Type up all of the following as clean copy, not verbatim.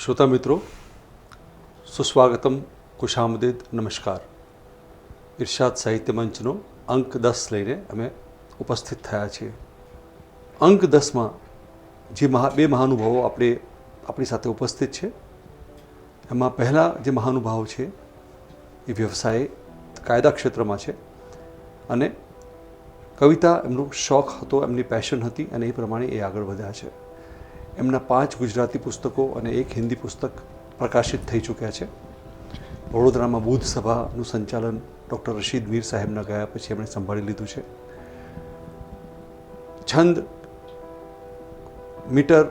श्रोता मित्रों, सुस्वागतम, खुशामदीद, नमस्कार। इरशाद साहित्य मंचનો અંક 10 લઈને અમે ઉપસ્થિત થયા છીએ। અંક 10માં જે બે મહાનુભાવો આપણી સાથે ઉપસ્થિત છે, એમાં પહેલા જે મહાનુભાવ છે એ વ્યવસાય કાયદા ક્ષેત્રમાં છે અને કવિતા એમનો શોખ હતો, એમની પેશન હતી અને એ પ્રમાણે એ આગળ વધ્યા છે। એમના 5 ગુજરાતી પુસ્તકો અને 1 હિન્દી પુસ્તક પ્રકાશિત થઈ ચૂક્યા છે। વડોદરામાં બુદ્ધ સભાનું સંચાલન ડૉક્ટર રશીદ મીર સાહેબના ગયા પછી એમણે સંભાળી લીધું છે। છંદ, મીટર,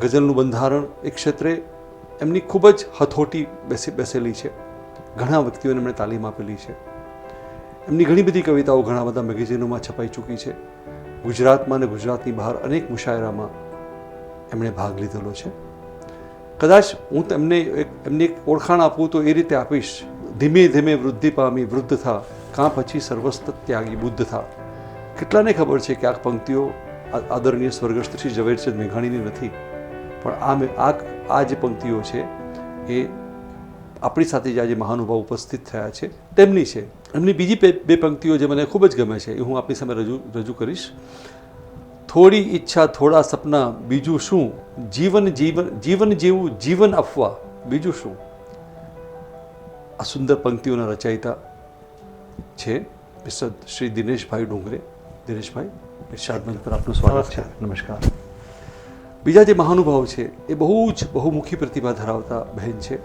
ગઝલનું બંધારણ એ ક્ષેત્રે એમની ખૂબ જ હથોટી બેસેલી છે। ઘણા વ્યક્તિઓને એમણે તાલીમ આપેલી છે। એમની ઘણી બધી કવિતાઓ ઘણા બધા મેગેઝિનોમાં છપાઈ ચૂકી છે। ગુજરાતમાં અને ગુજરાતની બહાર અનેક મુશાયરામાં એમણે ભાગ લીધેલો છે। કદાચ હું એમની એક ઓળખાણ આપું તો એ રીતે આપીશ, ધીમે ધીમે વૃદ્ધિ પામી વૃદ્ધ થા, કાં પછી સર્વસ્ત ત્યાગી બુદ્ધ થા। કેટલાને ખબર છે કે આ પંક્તિઓ આદરણીય સ્વર્ગસ્થ શ્રી ઝવેરચંદ મેઘાણીની નથી, પણ આ જે પંક્તિઓ છે એ આપણી સાથે જે આજે મહાનુભાવ ઉપસ્થિત થયા છે તેમની છે। એમની બીજી બે પંક્તિઓ જે મને ખૂબ જ ગમે છે એ હું આપની સામે રજૂ કરીશ। થોડી ઈચ્છા થોડા સપના બીજું શું, જીવન જેવું જીવન અફવા બીજું શું। આ સુંદર પંક્તિઓના રચયિતા છે મિસ્ટર શ્રી દિનેશભાઈ ડુંગરે। દિનેશભાઈ, ઇરશાદ મંચ પર આપનું સ્વાગત છે। નમસ્કાર। બીજા જે મહાનુભાવ છે એ બહુમુખી પ્રતિભા ધરાવતા બહેન છે।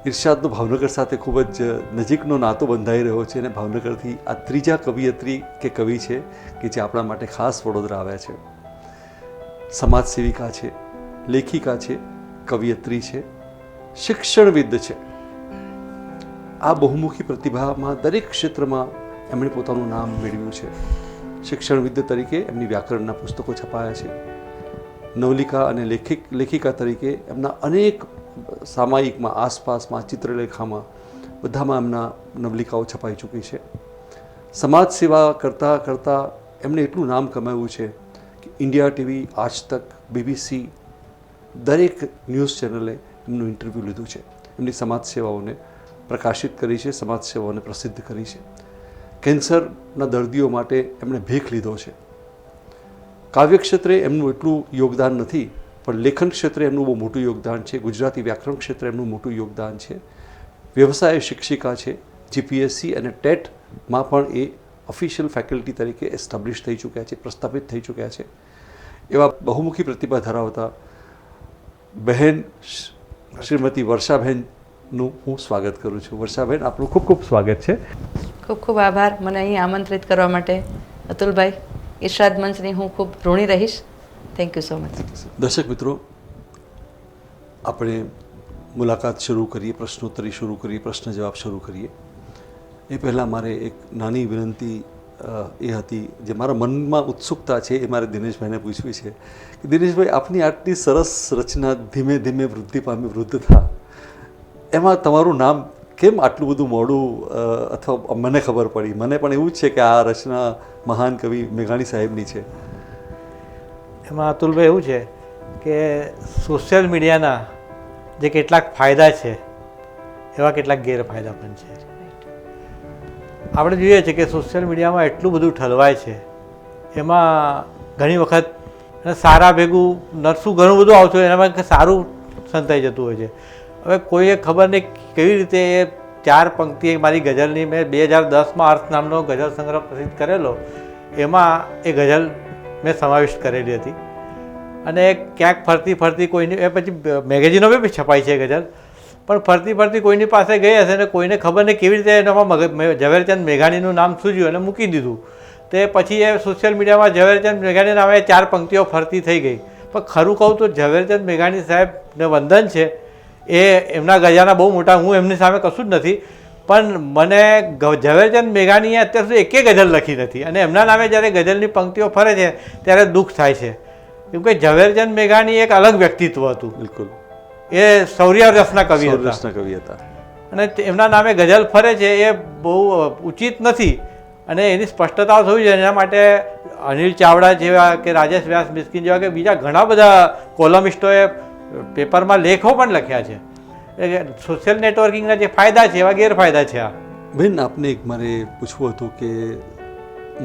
ઇરશાદનો ભાવનગર સાથે ખૂબ જ નજીકનો નાતો બંધાઈ રહ્યો છે અને ભાવનગરથી આ ત્રીજા કવિયત્રી કે કવિ છે કે જે આપણા માટે ખાસ વડોદરા આવ્યા છે। સમાજ સેવિકા છે, લેખિકા છે, કવિયત્રી છે, શિક્ષણવિદ છે। આ બહુમુખી પ્રતિભામાં દરેક ક્ષેત્રમાં એમણે પોતાનું નામ મેળવ્યું છે। શિક્ષણવિદ તરીકે એમની વ્યાકરણના પુસ્તકો છપાયા છે। નવલિકા અને લેખિકા તરીકે એમના અનેક સામાયિકમાં, આસપાસમાં, ચિત્રલેખામાં બધામાં એમના નવલિકાઓ છપાઈ ચૂકી છે। સમાજ સેવા કરતાં કરતાં એમણે એટલું નામ કમાવ્યું છે કે ઇન્ડિયા ટીવી, આજ તક, BBC દરેક ન્યૂઝ ચેનલે એમનું ઇન્ટરવ્યૂ લીધું છે। એમની સમાજ સેવાઓને પ્રકાશિત કરી છે, સમાજ સેવાઓને પ્રસિદ્ધ કરી છે। કેન્સરના દર્દીઓ માટે એમણે ભીખ લીધો છે। કાવ્ય ક્ષેત્રે એમનું એટલું યોગદાન નથી, પણ લેખન ક્ષેત્રે એમનું બહુ મોટું યોગદાન છે। ગુજરાતી વ્યાકરણ ક્ષેત્રે એમનું મોટું યોગદાન છે। વ્યવસાય શિક્ષિકા છે। GPSC અને ટેટમાં પણ એ ઓફિશિયલ ફેકલ્ટી તરીકે એસ્ટાબ્લિશ થઈ ચૂક્યા છે, પ્રસ્થાપિત થઈ ચૂક્યા છે। એવા બહુમુખી પ્રતિભા ધરાવતા બહેન શ્રીમતી વર્ષાબેનનું હું સ્વાગત કરું છું। વર્ષાબેન, આપનું ખૂબ ખૂબ સ્વાગત છે। ખૂબ ખૂબ આભાર મને અહીં આમંત્રિત કરવા માટે અતુલભાઈ। ઇરશાદ મંચની હું ખૂબ ઋણી રહીશ। Thank you so much. દર્શક મિત્રો, આપણે મુલાકાત શરૂ કરીએ, પ્રશ્નોત્તરી શરૂ કરીએ, પ્રશ્ન જવાબ શરૂ કરીએ એ પહેલાં મારે એક નાની વિનંતી એ હતી જે મારા મનમાં ઉત્સુકતા છે એ મારે દિનેશભાઈને પૂછવી છે કે દિનેશભાઈ, આપની આટલી સરસ રચના ધીમે ધીમે વૃદ્ધિ પામી વૃદ્ધ થા, એમાં તમારું નામ કેમ આટલું બધું મોડું અથવા મને ખબર પડી? મને પણ એવું જ છે કે આ રચના મહાન કવિ મેઘાણી સાહેબની છે। એમાં અતુલભાઈ એવું છે કે સોશિયલ મીડિયાના જે કેટલાક ફાયદા છે એવા કેટલાક ગેરફાયદા પણ છે। આપણે જોઈએ છીએ કે સોશિયલ મીડિયામાં એટલું બધું ઠલવાય છે, એમાં ઘણી વખત સારા ભેગું નરસું ઘણું બધું આવતું હોય, એનામાં સારું સંતાઈ જતું હોય છે। હવે કોઈએ ખબર નહીં કેવી રીતે એ 4 પંક્તિ મારી ગઝલની મેં 2010માં અર્થ નામનો ગઝલ સંગ્રહ પ્રસિદ્ધ કરેલો, એમાં એ ગઝલ મેં સમાવિષ્ટ કરેલી હતી અને ક્યાંક ફરતી કોઈની એ પછી મેગેઝિનોમાં બી છપાઈ છે ગઝલ, પણ ફરતી કોઈની પાસે ગઈ હશે ને કોઈને ખબર નહીં કેવી રીતે એનામાં ઝવેરચંદ મેઘાણીનું નામ સૂઝ્યું અને મૂકી દીધું। તે પછી એ સોશિયલ મીડિયામાં ઝવેરચંદ મેઘાણી નામે 4 પંક્તિઓ ફરતી થઈ ગઈ। પણ ખરું કહું તો ઝવેરચંદ મેઘાણી સાહેબને વંદન છે, એ એમના ગઝલના બહુ મોટા, હું એમની સામે કશું જ નથી, પણ મને ઝવેરચંદ મેઘાણીએ અત્યાર સુધી એકે ગઝલ લખી નથી અને એમના નામે જ્યારે ગઝલની પંક્તિઓ ફરે છે ત્યારે દુઃખ થાય છે, કેમ કે ઝવેરચંદ મેઘાણી એક અલગ વ્યક્તિત્વ હતું। બિલકુલ, એ સૌર્ય રસના કવિ હતા અને એમના નામે ગઝલ ફરે છે એ બહુ ઉચિત નથી અને એની સ્પષ્ટતા થવી જોઈએ। એના માટે અનિલ ચાવડા જેવા કે રાજેશ વ્યાસ મિસ્કિન જેવા કે બીજા ઘણા બધા કોલમિસ્ટોએ પેપરમાં લેખો પણ લખ્યા છે. એટલે સોશિયલ નેટવર્કિંગના જે ફાયદા છે એવા ગેરફાયદા છે આ. બેન, આપને એક મારે પૂછવું હતું કે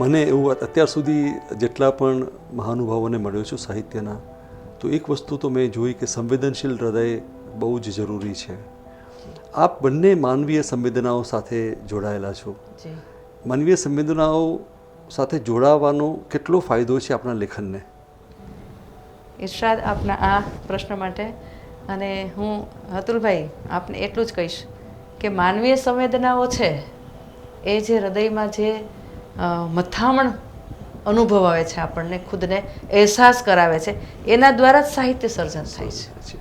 મને એવું અત્યાર સુધી જેટલા પણ મહાનુભાવોને મળ્યો છું સાહિત્યના, તો એક વસ્તુ તો મેં જોઈ કે સંવેદનશીલ હૃદય બહુ જ જરૂરી છે. આપ બંને માનવીય સંવેદનાઓ સાથે જોડાયેલા છો. જી માનવીય સંવેદનાઓ સાથે જોડાવાનો કેટલો ફાયદો છે આપણા લેખનને? ઇરશાદ, આપના આ પ્રશ્ન માટે અને હું અતુલભાઈ આપને એટલું જ કહીશ કે માનવીય સંવેદનાઓ છે એ જે હૃદયમાં જે મથામણ અનુભવ આવે છે, આપણને ખુદને અહેસાસ કરાવે છે, એના દ્વારા જ સાહિત્ય સર્જન થાય છે.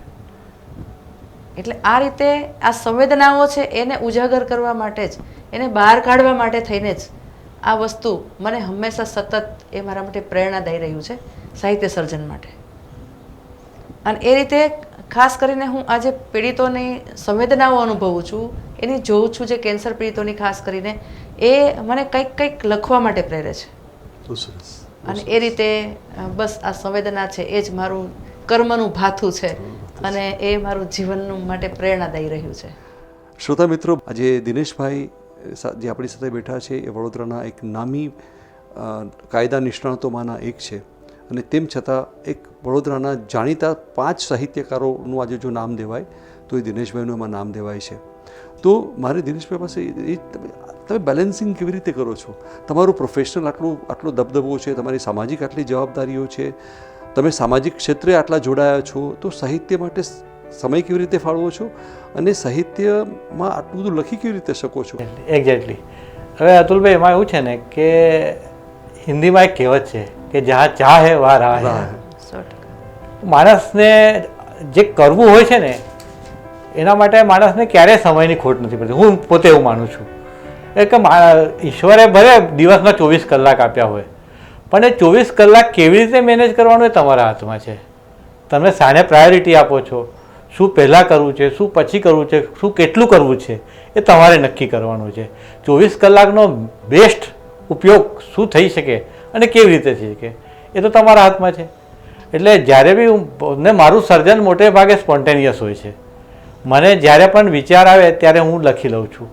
એટલે આ રીતે આ સંવેદનાઓ છે એને ઉજાગર કરવા માટે જ, એને બહાર કાઢવા માટે થઈને જ આ વસ્તુ મને હંમેશા સતત એ મારા માટે પ્રેરણાદાયી રહ્યું છે સાહિત્ય સર્જન માટે. અને એ રીતે ખાસ કરીને હું આજે પીડિતોની સંવેદનાઓ અનુભવું છું, એની જોઉં છું, જે કેન્સર પીડિતોની ખાસ કરીને, એ મને કંઈક લખવા માટે પ્રેરે છે. અને એ રીતે બસ આ સંવેદના છે એ જ મારું કર્મનું ભાથું છે અને એ મારું જીવનનું માટે પ્રેરણાદાયી રહ્યું છે. શ્રોતા મિત્રો, આજે દિનેશભાઈ જે આપણી સાથે બેઠા છે એ વડોદરાના એક નામી કાયદા નિષ્ણાતોમાંના એક છે અને તેમ છતાં એક વડોદરાના જાણીતા 5 સાહિત્યકારોનું આજે જો નામ દેવાય તો એ દિનેશભાઈનું એમાં નામ દેવાય છે. તો મારે દિનેશભાઈ પાસે એ તમે બેલેન્સિંગ કેવી રીતે કરો છો? તમારું પ્રોફેશનલ આટલો દબદબો છે, તમારી સામાજિક આટલી જવાબદારીઓ છે, તમે સામાજિક ક્ષેત્રે આટલા જોડાયા છો, તો સાહિત્ય માટે સમય કેવી રીતે ફાળવો છો અને સાહિત્યમાં આટલું બધું લખી કેવી રીતે શકો છો? એક્ઝેક્ટલી. હવે અતુલભાઈ, એમાં એવું છે ને કે હિન્દીમાં એક કહેવત છે કે જहाँ ચાહ હે વहाँ રાહ હે. 100%. માણસને જે કરવું હોય છે ને એના માટે માણસને ક્યારેય સમયની ખોટ નથી પડતી. હું પોતે એવું માનું છું. એ કે ઈશ્વરે ભલે દિવસમાં 24 કલાક આપ્યા હોય, પણ એ 24 કલાક કેવી રીતે મેનેજ કરવાનું એ તમારા હાથમાં છે. તમે શાને પ્રાયોરિટી આપો છો, શું પહેલાં કરવું છે, શું પછી કરવું છે, શું કેટલું કરવું છે, એ તમારે નક્કી કરવાનું છે. 24 કલાકનો બેસ્ટ ઉપયોગ શું થઈ શકે અને કેવી રીતે થઈ શકે એ તો તમારા હાથમાં છે. એટલે જ્યારે બી ને મારું સર્જન મોટે ભાગે સ્પોન્ટેનિયસ હોય છે. મને જ્યારે પણ વિચાર આવે ત્યારે હું લખી લઉં છું.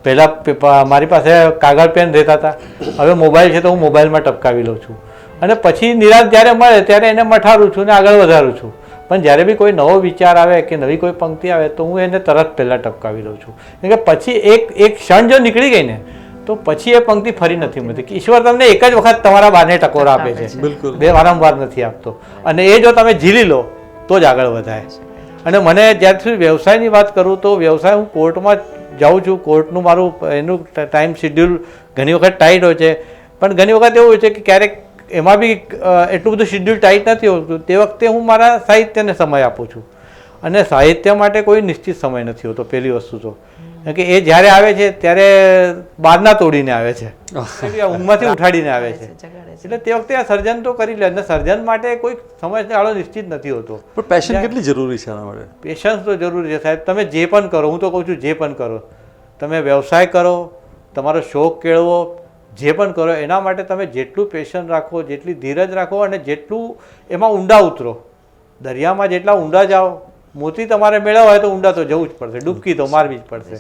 પહેલાં મારી પાસે કાગળ પેન રહેતા હતા, હવે મોબાઈલ છે તો હું મોબાઈલમાં ટપકાવી લઉં છું અને પછી નિરાશ જ્યારે મળે ત્યારે એને મઠારું છું ને આગળ વધારું છું. પણ જ્યારે બી કોઈ નવો વિચાર આવે કે નવી કોઈ પંક્તિ આવે તો હું એને તરત પહેલાં ટપકાવી લઉં છું. કેમ કે પછી એક ક્ષણ જો નીકળી ગઈ ને તો પછી એ પંક્તિ ફરી નથી મળતી. કે ઈશ્વર તમને એક જ વખત તમારા બાને ટકોરા આપે છે, બિલકુલ, બે વારંવાર નથી આપતો. અને એ જો તમે ઝીલી લો તો જ આગળ વધાય. અને મને જ્યાર સુધી વ્યવસાયની વાત કરું તો વ્યવસાય હું કોર્ટમાં જાઉં છું. કોર્ટનું મારું એનું ટાઈમ શિડ્યુલ ઘણી વખત ટાઈટ હોય છે, પણ ઘણી વખત એવું હોય છે કે ક્યારેક એમાં બી એટલું બધું શિડ્યુલ ટાઈટ નથી હોતું. તે વખતે હું મારા સાહિત્યને સમય આપું છું. અને સાહિત્ય માટે કોઈ નિશ્ચિત સમય નથી હોતો પહેલી વસ્તુ તો. કારણ કે એ જ્યારે આવે છે ત્યારે બારના તોડીને આવે છે, ઊંઘમાંથી ઉઠાડીને આવે છે. એટલે તે વખતે આ સર્જન તો કરી લે. અને સર્જન માટે કોઈ સમય ગાળો નિશ્ચિત નથી હોતો. પણ પેશન કેટલી જરૂરી છે આના માટે? પેશન્સ તો જરૂરી છે સાહેબ. તમે જે પણ કરો, હું તો કહું છું જે પણ કરો, તમે વ્યવસાય કરો, તમારો શોખ કેળવો, જે પણ કરો, એના માટે તમે જેટલું પેશન રાખો, જેટલી ધીરજ રાખો અને જેટલું એમાં ઊંડા ઉતરો. દરિયામાં જેટલા ઊંડા જાઓ, મોતી તમારે મેળવવા હોય તો ઊંડા તો જવું જ પડશે, ડૂબકી તો મારવી જ પડશે.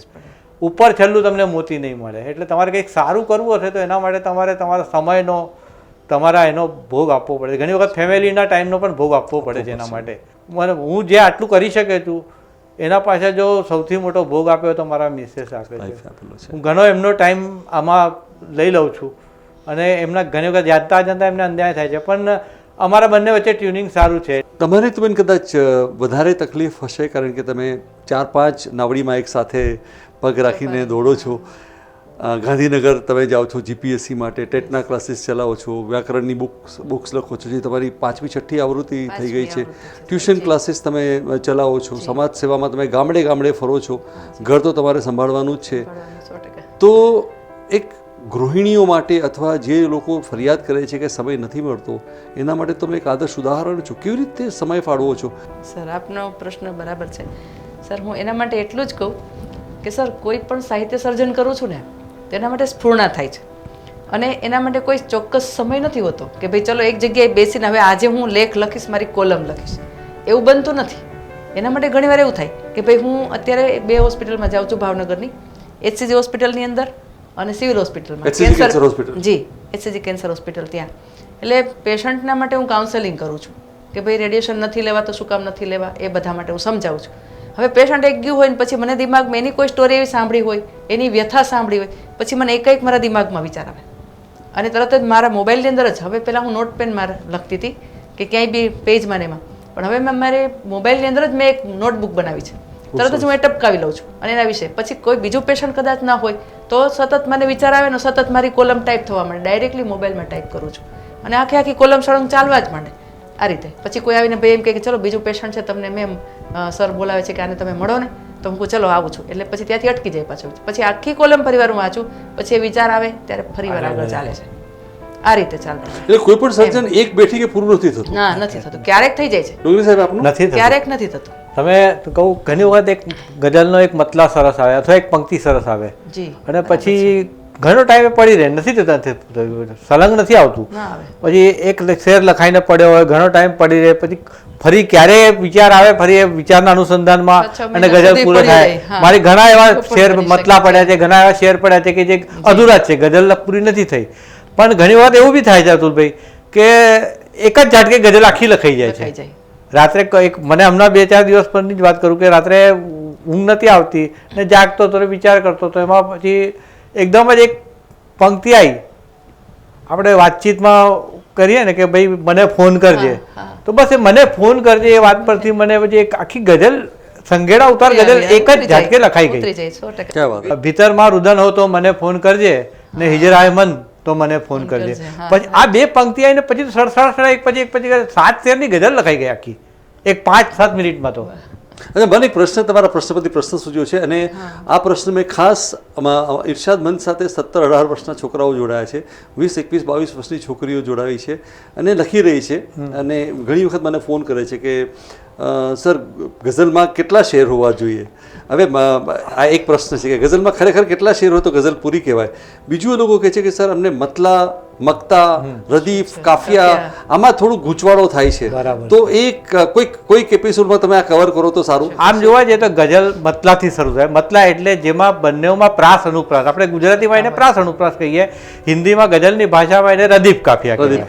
ઉપર છેલ્લું તમને મોતી નહીં મળે. એટલે તમારે કંઈક સારું કરવું હશે તો એના માટે તમારે તમારા સમયનો, તમારા એનો ભોગ આપવો પડે. ઘણી વખત ફેમિલીના ટાઈમનો પણ ભોગ આપવો પડે છે એના માટે. હું જે આટલું કરી શકે છું એના પાછળ જો સૌથી મોટો ભોગ આપ્યો તો મારા મિસેસ આપે છે. હું ઘણો એમનો ટાઈમ આમાં લઈ લઉં છું અને એમના ઘણી વખત જાણતા એમને અન્યાય થાય છે, પણ અમારા બંને વચ્ચે ટ્યુનિંગ સારું છે. તમારે તો બેન કદાચ વધારે તકલીફ હશે કારણ કે તમે 4-5 નાવડીમાં એક સાથે પગ રાખીને દોડો છો. ગાંધીનગર તમે જાઓ છો જીપીએસસી માટે, ટેટના ક્લાસીસ ચલાવો છો, વ્યાકરણની બુક્સ લખો છો, જે તમારી 5મી 6ઠ્ઠી આવૃત્તિ થઈ ગઈ છે. ટ્યુશન ક્લાસીસ તમે ચલાવો છો, સમાજ સેવામાં તમે ગામડે ગામડે ફરો છો, ઘર તો તમારે સંભાળવાનું જ છે. તો એક ગૃહિણીઓ માટે અથવા જે લોકો ફરિયાદ કરે છે કે સમય નથી મળતો, એના માટે તમે એક આદર્શ ઉદાહરણ છો. કેવી રીતે સમય ફાળવો છો? સર, આપનો પ્રશ્ન બરાબર છે. સર, હું એના માટે એટલું જ કહું કે સર, કોઈ પણ સાહિત્ય સર્જન કરું છું ને તેના માટે સ્ફૂર્ણા થાય છે અને એના માટે કોઈ ચોક્કસ સમય નથી હોતો કે ભાઈ ચલો એક જગ્યાએ બેસીને હવે આજે હું લેખ લખીશ, મારી કોલમ લખીશ, એવું બનતું નથી. એના માટે ઘણીવાર એવું થાય કે ભાઈ હું અત્યારે 2 હોસ્પિટલમાં જાઉં છું, ભાવનગરની HCG હોસ્પિટલની અંદર અને સિવિલ હોસ્પિટલમાં. HCG cancer hospital. જી, HCG કેન્સર હોસ્પિટલ ત્યાં. એટલે પેશન્ટના માટે હું કાઉન્સેલિંગ કરું છું કે ભાઈ રેડિયેશન નથી લેવા તો શું કામ નથી લેવા, એ બધા માટે હું સમજાવું છું. હવે પેશન્ટ એક ગયું હોય ને પછી મને દિમાગમાં એની કોઈ સ્ટોરી એવી સાંભળી હોય, એની વ્યથા સાંભળી હોય, પછી મને એક મારા દિમાગમાં વિચાર આવે અને તરત જ મારા મોબાઈલની અંદર જ, હવે પહેલાં હું નોટ પેન લખતી હતી કે ક્યાંય બી પેજમાં ને એમાં, પણ હવે મેં મારે મોબાઈલની અંદર જ મેં એક નોટબુક બનાવી છે, તરત જ હું એ ટપકાવી લઉં છું અને એના વિશે પછી કોઈ બીજું પેશન્ટ કદાચ ના હોય તો સતત મને વિચાર આવે ને સતત મારી કોલમ ટાઈપ થવા માંડે, ડાયરેક્ટલી મોબાઈલમાં ટાઈપ કરું છું અને આખી કોલમ સળંગ ચાલવા જ માંડે આ રીતે. પછી કોઈ આવીને ભાઈ એમ કહે કે ચલો બીજું પેશન્ટ છે, તમને મેમ સર બોલાવે છે કે આને તમે મળો ને, તો હું કહું ચલો આવું છું, એટલે પછી ત્યાંથી અટકી જાય પાછું, પછી આખી કોલમ ફરીવાર હું વાંચું, પછી એ વિચાર આવે ત્યારે ફરીવાર આગળ ચાલે છે. આ રીતે ચાલતું. એટલે કોઈ પણ સર્જન એક બેઠીકે પૂરું નથી થતું. ના, નથી થતું. ક્યારેક થઈ જાય છે, ડોંગરી સાહેબ આપનું નથી થતું. ક્યારેક નથી થતું. તમે કહું ઘણી વખત એક ગઝલનો એક મતલા સરસ આવે અથવા એક પંક્તિ સરસ આવે જી, અને પછી ઘણો ટાઈમે પડી રહે, નથી થતા, સલંગ નથી આવતું. ના આવે. પછી એક શેર લખાઈને પડ્યો હોય, ઘણો ટાઈમ પડી રહે, પછી ફરી ક્યારે વિચાર આવે, ફરી એ વિચારના અનુસંધાનમાં અને ગઝલ પૂરો થાય. મારી ઘણા એવા શેર મતલા પડ્યા છે, ઘણા એવા શેર પડ્યા છે કે જે અધૂરા છે, ગઝલ પૂરી નથી થઈ. પણ ઘણી વખત એવું બી થાય છે અતુલભાઈ કે એક જ ઝાટકે ગઝલ આખી લખાઈ જાય લખાઈ છે. જાય. રાત્રે મને હમણાં 2-4 દિવસ પરની જ વાત કરું કે રાત્રે ઊંઘ નથી આવતી ને જાગતો તો વિચાર કરતો તો એમાં પછી એકદમ જ એક પંક્તિ આવી, આપણે વાતચીતમાં કરીએ ને કે ભાઈ મને ફોન કરજે, તો બસ એ મને ફોન કરજે એ વાત પરથી મને પછી એક આખી ગઝલ સંઘેડા ઉતાર ગઝલ એક જ ઝાટકે લખાઈ ઉતરી ગઈ. જાય 100%. ક્યાં વાત. ભીતરમાં રુદન હો તો મને ફોન કરજે ને હિજરાય મન તો મને ફોન કરજે. પછી આ 2 પંક્તિ આવીને પછી સડસડા એક પછી 7 શેરની ગઝલ લખાઈ ગઈ આખી એક 5-7 મિનિટમાં. તો અને મને એક પ્રશ્ન, તમારા પ્રશ્નપતિ પ્રશ્ન સૂચ્યો છે અને આ પ્રશ્ન મેં ખાસ ઇરશાદ મંચ સાથે 17-18 વર્ષના છોકરાઓ જોડાયા છે, 20, 21, 22 વર્ષની છોકરીઓ જોડાવી છે અને લખી રહી છે અને ઘણી વખત મને ફોન કરે છે કે સર ગઝલમાં કેટલા શેર હોવા જોઈએ. હવે આ એક પ્રશ્ન છે કે ગઝલમાં ખરેખર કેટલા શેર હોય તો ગઝલ પૂરી કહેવાય. બીજું એ લોકો કહે છે કે સર અમને મતલા, મક્તા, રદીફ, કાફિયા આમાં થોડું ગૂંચવાડો થાય છે, તો એક કોઈક એપિસોડમાં તમે આ કવર કરો તો સારું. આમ જોવા જઈએ તો ગઝલ મતલાથી શરૂ થાય. મતલા એટલે જેમાં બંનેમાં પ્રાસ અનુપ્રાસ, આપણે ગુજરાતીમાં એને પ્રાસ અનુપ્રાસ કહીએ, હિન્દીમાં ગઝલની ભાષામાં એને રદીફ કાફિયા કહીએ.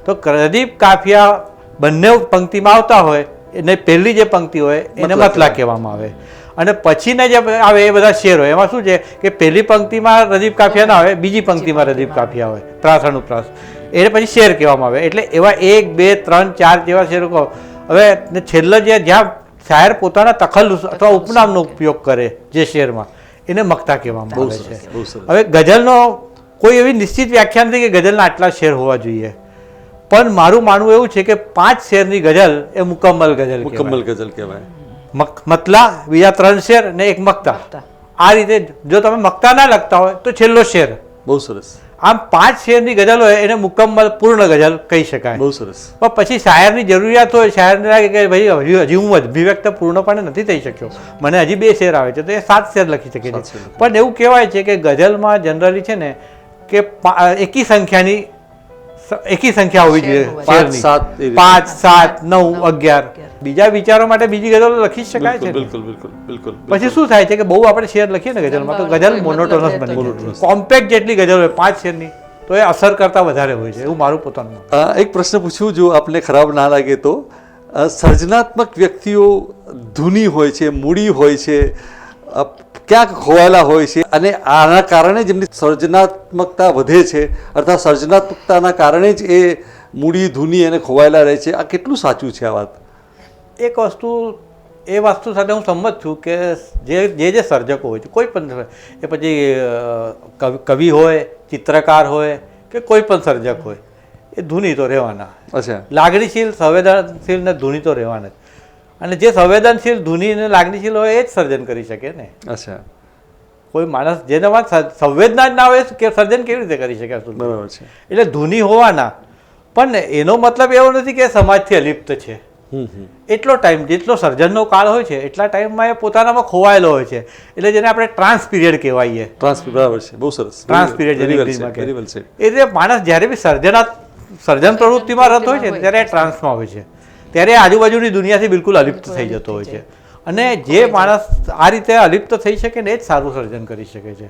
તો રદીફ કાફિયા બંને પંક્તિમાં આવતા હોય એને પહેલી જે પંક્તિ હોય એને મતલા કહેવામાં આવે અને પછીના જે આવે એ બધા શેર હોય. એમાં શું છે કે પહેલી પંક્તિમાં રદીફ કાફિયા ના હોય, બીજી પંક્તિમાં રદીફ કાફિયા હોય, પ્રાસ અનુપ્રાસ, એને પછી શેર કહેવામાં આવે. એટલે એવા 1, 2, 3, 4 જેવા શેરો કહો. હવે છેલ્લો જ્યાં શાયર પોતાના તખલ્લુસ અથવા ઉપનામનો ઉપયોગ કરે જે શેરમાં, એને મક્તા કહેવામાં આવે છે. હવે ગઝલનો કોઈ એવી નિશ્ચિત વ્યાખ્યા નથી કે ગઝલના આટલા શેર હોવા જોઈએ, પણ મારું માનવું એવું છે કે 5 શેરની ગઝલ એ મુકમ્મલ ગઝલ કહેવાય. મતલા, બીજા 3 શેર ને એક મક્તા. આ રીતે જો તમે મક્તા ના લખતા હોય તો છેલ્લો શેર. બહુ સરસ. આમ 5 શેરની ગઝલ હોય એને મુકમ્મલ પૂર્ણ ગઝલ કહી શકાય. બહુ સરસ. પણ પછી શાયરની જરૂરિયાત હોય, શાયરને લાગે કે ભાઈ હજી હું અભિવ્યક્ત પૂર્ણપણે નથી થઈ શક્યો, મને હજી 2 શેર આવે છે, તો એ 7 શેર લખી શકે છે. પણ એવું કહેવાય છે કે ગઝલમાં જનરલી છે ને કે એકી સંખ્યા હોવી જોઈએ, 5, 7, 9, 11. બીજા વિચારો માટે બીજી ગઝલો લખી શકાય છે. બિલકુલ બિલકુલ બિલકુલ. પછી શું થાય છે કે બહુ આપણે શેર લખીએ ને ગઝલમાં તો ગઝલ મોનોટોનસ બની જાય. કોમ્પેક્ટ જેટલી ગઝલ હોય 5 શેરની તો એ અસર કરતા વધારે હોય છે, એવું મારું પોતાનું. એક પ્રશ્ન પૂછું, જો આપને ખરાબ ના લાગે તો. સર્જનાત્મક વ્યક્તિઓ ધૂની હોય છે, મૂડી હોય છે, ક્યાંક ખોવાયેલા હોય છે અને આના કારણે જેમની સર્જનાત્મકતા વધે છે અર્થાત સર્જનાત્મકતાના કારણે જ એ મૂડી ધૂની અને ખોવાયેલા રહે છે. આ કેટલું સાચું છે આ વાત? એક વસ્તુ સાથે હું સંમત છું કે જે સર્જકો હોય છે, કોઈ પણ, એ પછી કવિ હોય, ચિત્રકાર હોય કે કોઈ પણ સર્જક હોય, એ ધૂની તો રહેવાના. અચ્છા. લાગણીશીલ, સંવેદનશીલ ને ધૂની તો રહેવાના જ. અને જે સંવેદનશીલ, ધૂની અને લાગણીશીલ હોય એ જ સર્જન કરી શકે ને. અચ્છા. કોઈ માણસ જેનામાં સંવેદના જ ના હોય કે સર્જન કેવી રીતે કરી શકે? બરાબર છે. એટલે ધૂની હોવાના, પણ એનો મતલબ એવો નથી કે સમાજથી અલિપ્ત છે. એટલો ટાઈમ જેટલો સર્જનનો કાળ હોય છે એટલા ટાઈમમાં એ પોતાનામાં ખોવાયેલો હોય છે, એટલે જેને આપણે ટ્રાન્સ પીરિયડ કહેવાય. બરાબર છે, બહુ સરસ. ટ્રાન્સ પીરિયડ એટલે માણસ જ્યારે બી સર્જન પ્રવૃત્તિમાં રત હોય છે ત્યારે ટ્રાન્સમાં હોય છે, ત્યારે આજુબાજુની દુનિયાથી બિલકુલ અલિપ્ત થઈ જતો હોય છે. અને જે માણસ આ રીતે અલિપ્ત થઈ શકે ને એ જ સારું સર્જન કરી શકે છે.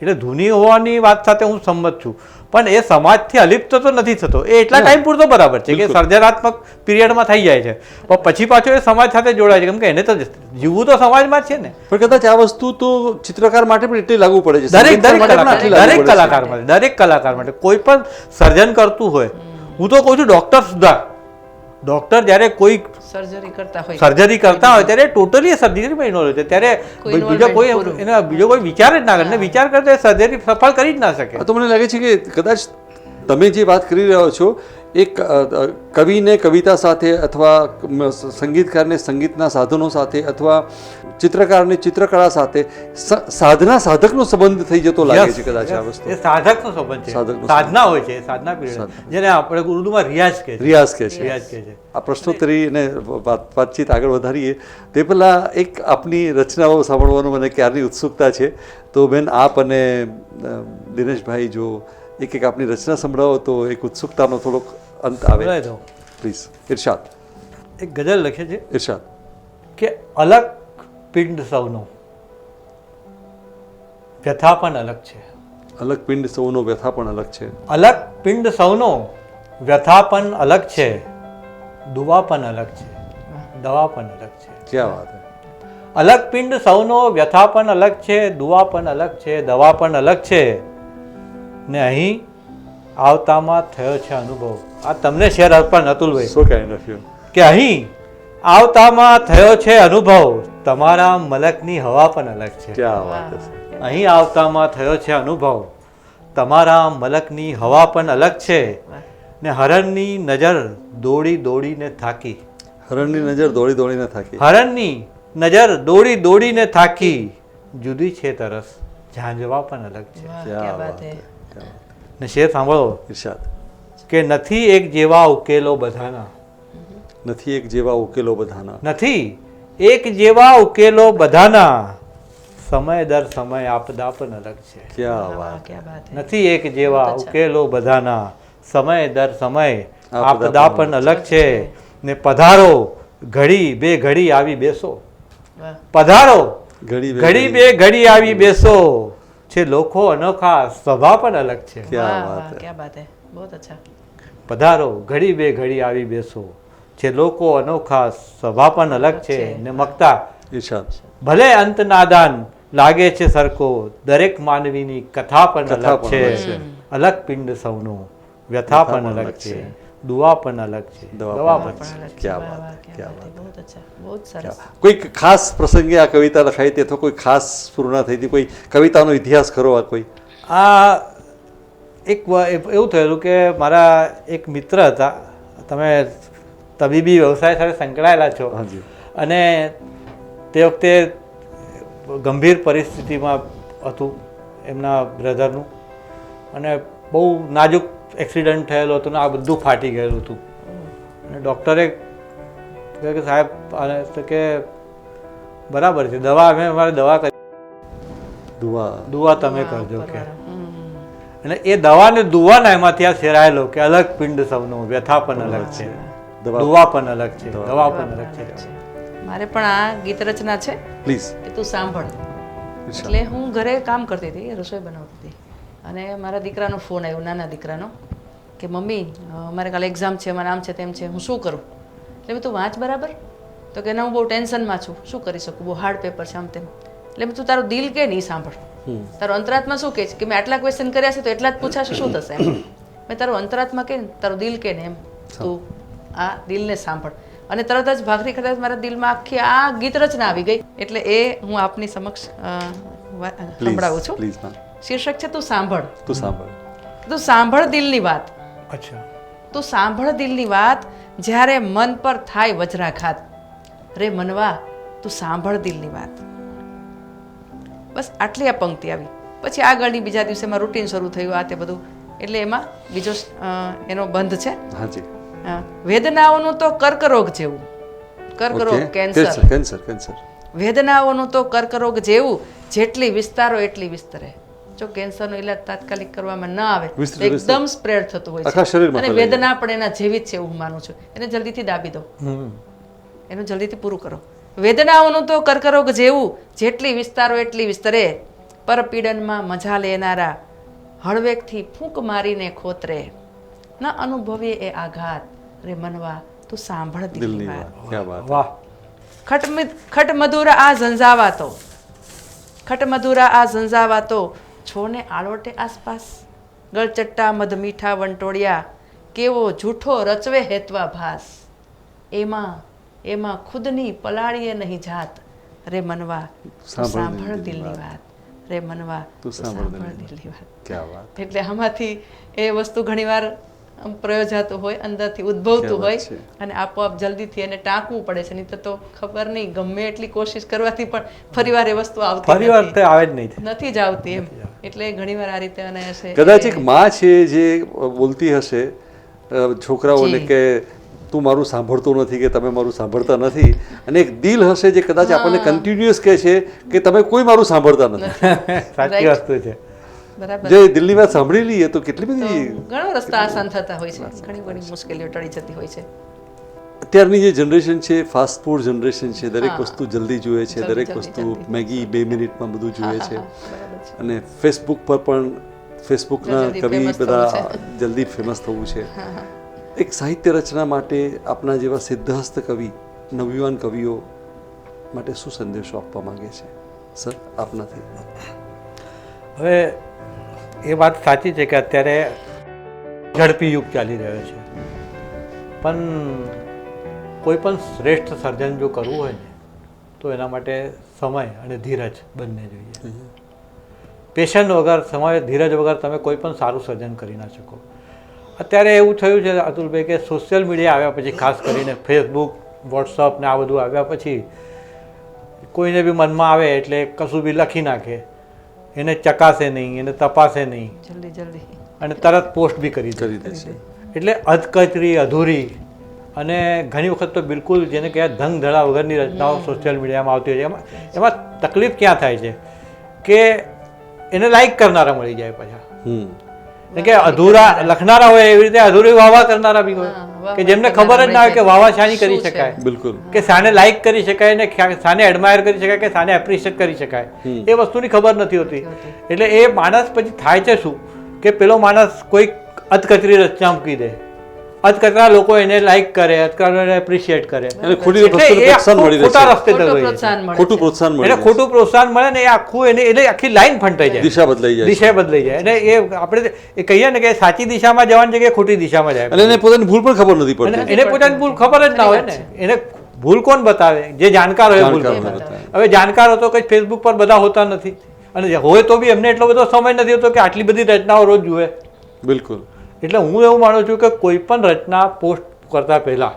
એટલે ધૂની હોવાની વાત સાથે હું સંમત છું, પણ એ સમાજથી અલિપ્ત તો નથી થતો. એ એટલા ટાઈમ પૂરતો બરાબર છે કે સર્જનાત્મક પીરિયડમાં થઈ જાય છે, પણ પછી પાછો એ સમાજ સાથે જોડાય છે, કેમ કે એને તો જીવવું તો સમાજમાં જ છે ને. પણ કદાચ આ વસ્તુ તો ચિત્રકાર માટે પણ એટલી લાગુ પડે છે, દરેક સંગીતકાર માટે પણ એટલી લાગુ દરેક પડે છે. દરેક કલાકાર માટે કોઈ પણ સર્જન કરતું હોય, હું તો કહું છું ડોક્ટર સુધા, ડોક્ટર જ્યારે કોઈ સર્જરી કરતા હોય સર્જરી કરતા હોય ત્યારે ટોટલી સર્જરીમાં ઇન્વોલ્વ છે, ત્યારે બીજો કોઈ એના બીજો કોઈ વિચાર જ ના કરે ને. વિચાર કરતો એ સર્જરી સફળ કરી જ ના શકે. તો મને લાગે છે કે કદાચ તમે જે વાત કરી રહ્યા છો એક કવિને કવિતા સાથે અથવા સંગીતકારને સંગીતના સાધનો સાથે અથવા ચિત્રકારને ચિત્રકળા સાથે સાધના સાધકનો સંબંધ થઈ જતો લાગે છે કદાચ આ વસ્તુ. એ સાધકનો સંબંધ છે, સાધના હોય છે, સાધના પીરિયડ, જેને આપણે ઉર્દુમાં રિયાઝ કહે છે. રિયાઝ કહે છે. રિયાઝ કહે છે. આ પ્રશ્નોત્તરી અને વાતચીત આગળ વધારીએ તે પહેલાં એક આપની રચનાઓ સાંભળવાનો મને ક્યારની ઉત્સુકતા છે. તો બેન આપ અને દિનેશભાઈ જો એક એક આપની રચના સંભળાવો તો એક ઉત્સુકતાનો થોડોક અંત આવે. પ્લીઝ. ઇરશાદ. એક ગઝલ લખે છે ઇરશાદ કે અલગ પિંડ સૌનો વ્યથા પણ અલગ છે. અલગ પિંડ સૌનો વ્યથા પણ અલગ છે. અલગ પિંડ સૌનો વ્યથા પણ અલગ છે, દુવા પણ અલગ છે, દવા પણ અલગ છે. ક્યાં વાત હે. અલગ પિંડ સૌનો વ્યથા પણ અલગ છે, દુવા પણ અલગ છે, દવા પણ અલગ છે, ને અહીં આવતામાં થયો છે અનુભવ. આ તમને શેર અર્પણ Atulbhai. So kind of you. કે અહીં આવતામાં થયો છે અનુભવ, તમારા મલકની હવા પણ અલગ છે. ક્યાં વાત છે. અહીં આવતામાં થયો છે અનુભવ, તમારા મલકની હવા પણ અલગ છે, ને હરણની નજર દોડી દોડીને થાકી. હરણની નજર દોડી દોડીને થાકી. હરણની નજર દોડી દોડીને થાકી, જુદી છે તરસ, ઝાંઝવા પણ અલગ છે. ક્યાં વાત હે. ને શેર સાંભળો ઇરશાદ. કે નથી એક જેવા ઉકેલો બધાના, નથી એક જેવા ઉકેલો બધાના, નથી એક જેવા ઉકેલો બધાના, સમય દર સમય આપદા પણ અલગ છે. ક્યાં વાત. ક્યાં વાત હે. નથી એક જેવા ઉકેલો બધાના, સમય દર સમય આપદા પણ અલગ છે, ને પધારો ઘડી બે ઘડી આવી બેસો. વાહ. પધારો ઘડી ઘડી બે ઘડી આવી બેસો, છે લોકો અનોખા સ્વભાવ પણ અલગ છે. ક્યાં વાહ, વાત વાહ, હે. ક્યાં બાત હે. बहुत अच्छा. પધારો ઘડી બે ઘડી આવી બેસો, છે લોકો અનોખા સ્વભાવ પણ અલગ છે, ને મકતા ઇરશાદ. ભલે અંત નાદાન લાગે છે સરખો, દરેક માનવીની કથા પણ કથા અલગ પણ છે. અલગ છે. અલગ પિંડ સૌનો વ્યથા પણ અલગ છે, દુઆ પણ અલગ છે, દવા પણ છે. પણ અલગ છે. ક્યાં વાહ, વાત વાહ, હે, ક્યાં ક્યાં બાત હે. बहुत अच्छा, बहुत સરસ. કોઈક ખાસ પ્રસંગે આ કવિતા લખાઈ હતી અથવા કોઈ ખાસ સ્ફૂર્ણા થઈ હતી, કોઈ કવિતાનો ઇતિહાસ ખરો આ કોઈ? આ એક એવું થયેલું કે મારા એક મિત્ર હતા, તમે તબીબી વ્યવસાય સાથે સંકળાયેલા છો, હાજી. અને તે વખતે ગંભીર પરિસ્થિતિમાં હતું એમના બ્રધરનું, અને બહુ નાજુક એક્સિડન્ટ થયેલો હતો ને આ બધું ફાટી ગયેલું હતું. અને ડૉક્ટરે કહે કે સાહેબ આને તો કે બરાબર છે, દવા અમે અમારે દવા કરી, દુઆ તમે કરજો કે. અને એ દવા ને દુવાના એમાંથી આ શેરાયેલો કે અલગ પિંડ સૌનો વ્યથા પણ અલગ છે, દુઆ પણ અલગ છે, દવા પણ અલગ છે. મારે પણ આ ગીત રચના છે પ્લીઝ. કે તું સાંભળ. એટલે હું ઘરે કામ કરતી હતી, રસોઈ બનાવતી હતી, અને મારા દીકરાનો ફોન આવ્યો, નાના દીકરાનો, કે મમ્મી મારે કાલે એક્ઝામ છે, મારા આમ છે તેમ છે, હું શું કરું? એટલે મેં તું વાંચ બરાબર. તો કે ના હું બહુ ટેન્શનમાં છું, શું કરી શકું, બહુ હાર્ડ પેપર છે આમ તેમ. એટલે મેં તું તારું દિલ કે નહીં સાંભળ, તારો અંતરાત્મા શું કહે છે, કે મેં આટલા ક્વેશ્ચન કર્યા છે તો એટલા જ પૂછાશે, શું થશે એમ. મેં તારું અંતરાત્મા કે ને તારું દિલ કે ને એમ, તું આ દિલને સાંભળ. અને તરત જ ભાખરી ખાતા મારા દિલમાં આખી આ ગીત રચના આવી ગઈ. એટલે એ હું આપની સમક્ષ સંભળાવું છું. પ્લીઝ. શીર્ષક છે તું સાંભળ. તું સાંભળ. તું સાંભળ દિલની વાત. અચ્છા. તું સાંભળ દિલની વાત, જ્યારે મન પર થાય વજ્રાઘાત, રે મનવા તું સાંભળ દિલની વાત. બસ આટલી આ પંક્તિ આવી. પછી આગળની બીજા દિવસે એમાં રૂટીન શરૂ થયું, આ તે બધું. એટલે એમાં બીજો એનો બંધ છે. હાજી. વેદનાઓનું તો કર્કરોગ જેવું. કર્કરોગ, કેન્સર. કેન્સર. વેદનાઓનું તો કર્કરોગ જેવું, જેટલી વિસ્તારો એટલી વિસ્તરે. જો કેન્સરનો ઇલાજ તાત્કાલિક કરવામાં ન આવે તો વિસ્તૃત- એકદમ સ્પ્રેડ થતું હોય આખા છે શરીરમાં અને ફેલાઈ વેદના પણ એના જેવી જ છે એવું હું માનું છું એને જલ્દીથી દાબી દો એનું જલ્દીથી પૂરું કરો વેદનાઓનું તો કર્કરોગ જેવું જેટલી વિસ્તારો એટલી વિસ્તરે પરપીડનમાં મજા લેનારા હળવેકથી ફૂંક મારીને ખોતરે ન અનુભવીએ એ આઘાત રે મનવા તું સાંભળ દિલની દિલની વાત વાત ક્યાં વાત વાહ ખટમધુરા આ ઝંઝાવાતો ખટમધુરા આ ઝંઝાવાતો છોને આળોટે આસપાસ ગળચટ્ટા મધ મીઠા વંટોળિયા કેવો જૂઠો રચવે હેતવા ભાસ એમાં ખુદની પલાળીએ નહીં જાત રે મનવા તું સાંભળ દિલની વાત રે મનવા તું તું સાંભળ સાંભળ દિલની વાત ક્યાં વાત એટલે આમાંથી એ વસ્તુ ઘણીવાર પ્રયોજાતું હોય અંદરથી ઉદ્ભવતું ક્યાં વાત હોય છે. અને આપોઆપ જલ્દીથી એને ટાંકવું પડે છે નહીં તો ખબર નહીં ગમે એટલી કોશિશ કરવાથી પણ ફરીવાર એ વસ્તુ આવતી ફરી વાર નથી. તે આવે જ નહીં. નથી જ આવતી એમ એટલે ઘણીવાર આ રીતે અને હશે કદાચ એક માં છે જે બોલતી હશે છોકરાઓને જી. કે તું મારું સાંભળતું નથી કે તમે મારું સાંભળતા નથી અને એક દિલ હશે જે કદાચ આપણને કન્ટિન્યુઅસ કહે છે કે તમે કોઈ મારું સાંભળતા નથી સાચી Right. વસ્તુ છે. બરાબર જે દિલની વાત સાંભળી લઈએ તો કેટલી તો બધી ઘણો રસ્તા આસાન થતા હોય છે ઘણી ઘણી મુશ્કેલીઓ ટળી જતી હોય છે અત્યારની જે જનરેશન છે ફાસ્ટ ફૂડ જનરેશન છે દરેક હા. વસ્તુ જલ્દી જુએ છે જલ્દી, દરેક જલ્દી, વસ્તુ જલ્દી. મેગી 2 મિનિટમાં બધું જુએ છે બરાબર છે અને ફેસબુક પર પણ ફેસબુકના જલ્દી કવિ famous થવું બધા છે. જલ્દી ફેમસ થવું છે એક સાહિત્ય રચના માટે આપના જેવા સિદ્ધહસ્ત કવિ નવયુવાન કવિઓ માટે શું સંદેશો આપવા માંગે છે સર આપનાથી હવે એ વાત સાચી છે કે અત્યારે ઝડપી યુગ ચાલી રહ્યો છે પણ કોઈ પણ શ્રેષ્ઠ સર્જન જો કરવું હોય ને તો એના માટે સમય અને ધીરજ બંને જોઈએ પેશન્ટ વગર સમય ધીરજ વગર તમે કોઈ પણ સારું સર્જન કરી ના શકો અત્યારે એવું થયું છે અતુલભાઈ કે સોશિયલ મીડિયા આવ્યા પછી ખાસ કરીને ફેસબુક વોટ્સઅપ ને આ બધું આવ્યા પછી કોઈને બી મનમાં આવે એટલે કશું બી લખી નાખે એને ચકાસે નહીં એને તપાસે નહીં જલ્દી જલ્દી અને તરત પોસ્ટ બી કરી દે કરી દે છે એટલે અધકચરી અધૂરી અને ઘણી વખત તો બિલકુલ જેને કહેવાય ધંગ ધડા વગરની રચનાઓ સોશિયલ મીડિયામાં આવતી હોય છે એમાં તકલીફ ક્યાં થાય છે કે એને લાઈક કરનારા મળી જાય પાછા કે અધૂરા લખનારા હોય એવી રીતે અધૂરી વાવા કરનારા બી હોય કે જેમને ખબર જ ના હોય કે વાવા શાની કરી શકાય બિલકુલ કે સાને લાઈક કરી શકાય ને સાને એડમાયર કરી શકાય કે સાને એપ્રિશિએટ કરી શકાય એ વસ્તુની ખબર નથી હોતી એટલે એ માણસ પછી થાય છે શું કે પેલો માણસ કોઈ અધકચરી રચના મૂકી દે અધકચરા લોકો એને લાઈક કરે અધકચરાને એપ્રિશિએટ કરે એટલે ખોટી વસ્તુને એટલે એ પ્રોત્સાહન મળી રહે ખોટા છે રસ્તે ખોટું દબાઈ જાય. પ્રોત્સાહન મળે ખોટું છે. પ્રોત્સાહન એને મળી રહે ખોટું પ્રોત્સાહન મળે ને એ આખું એને આખી લાઈન ફંટાઈ છે. જાય દિશા બદલાઈ જાય છે. દિશા બદલાઈ જાય અને એ આપણે એ કહીએ ને કે સાચી દિશામાં જવાની જગ્યાએ ખોટી દિશામાં જાય અને એને પોતાની ભૂલ પણ ખબર નથી અને પડતી એને પોતાની ભૂલ ખબર જ ના હોય ને એને ભૂલ કોણ બતાવે જે જાણકાર હોય ભૂલ જાણકાર બતાવે. બતાવે. હવે જાણકાર હતો કે ફેસબુક પર બધા હોતા નથી અને હોય તો બી એમને એટલો બધો સમય નથી હોતો કે આટલી બધી રચનાઓ રોજ જુએ બિલકુલ એટલે હું એવું માનું છું કે કોઈ પણ રચના પોસ્ટ કરતા પહેલા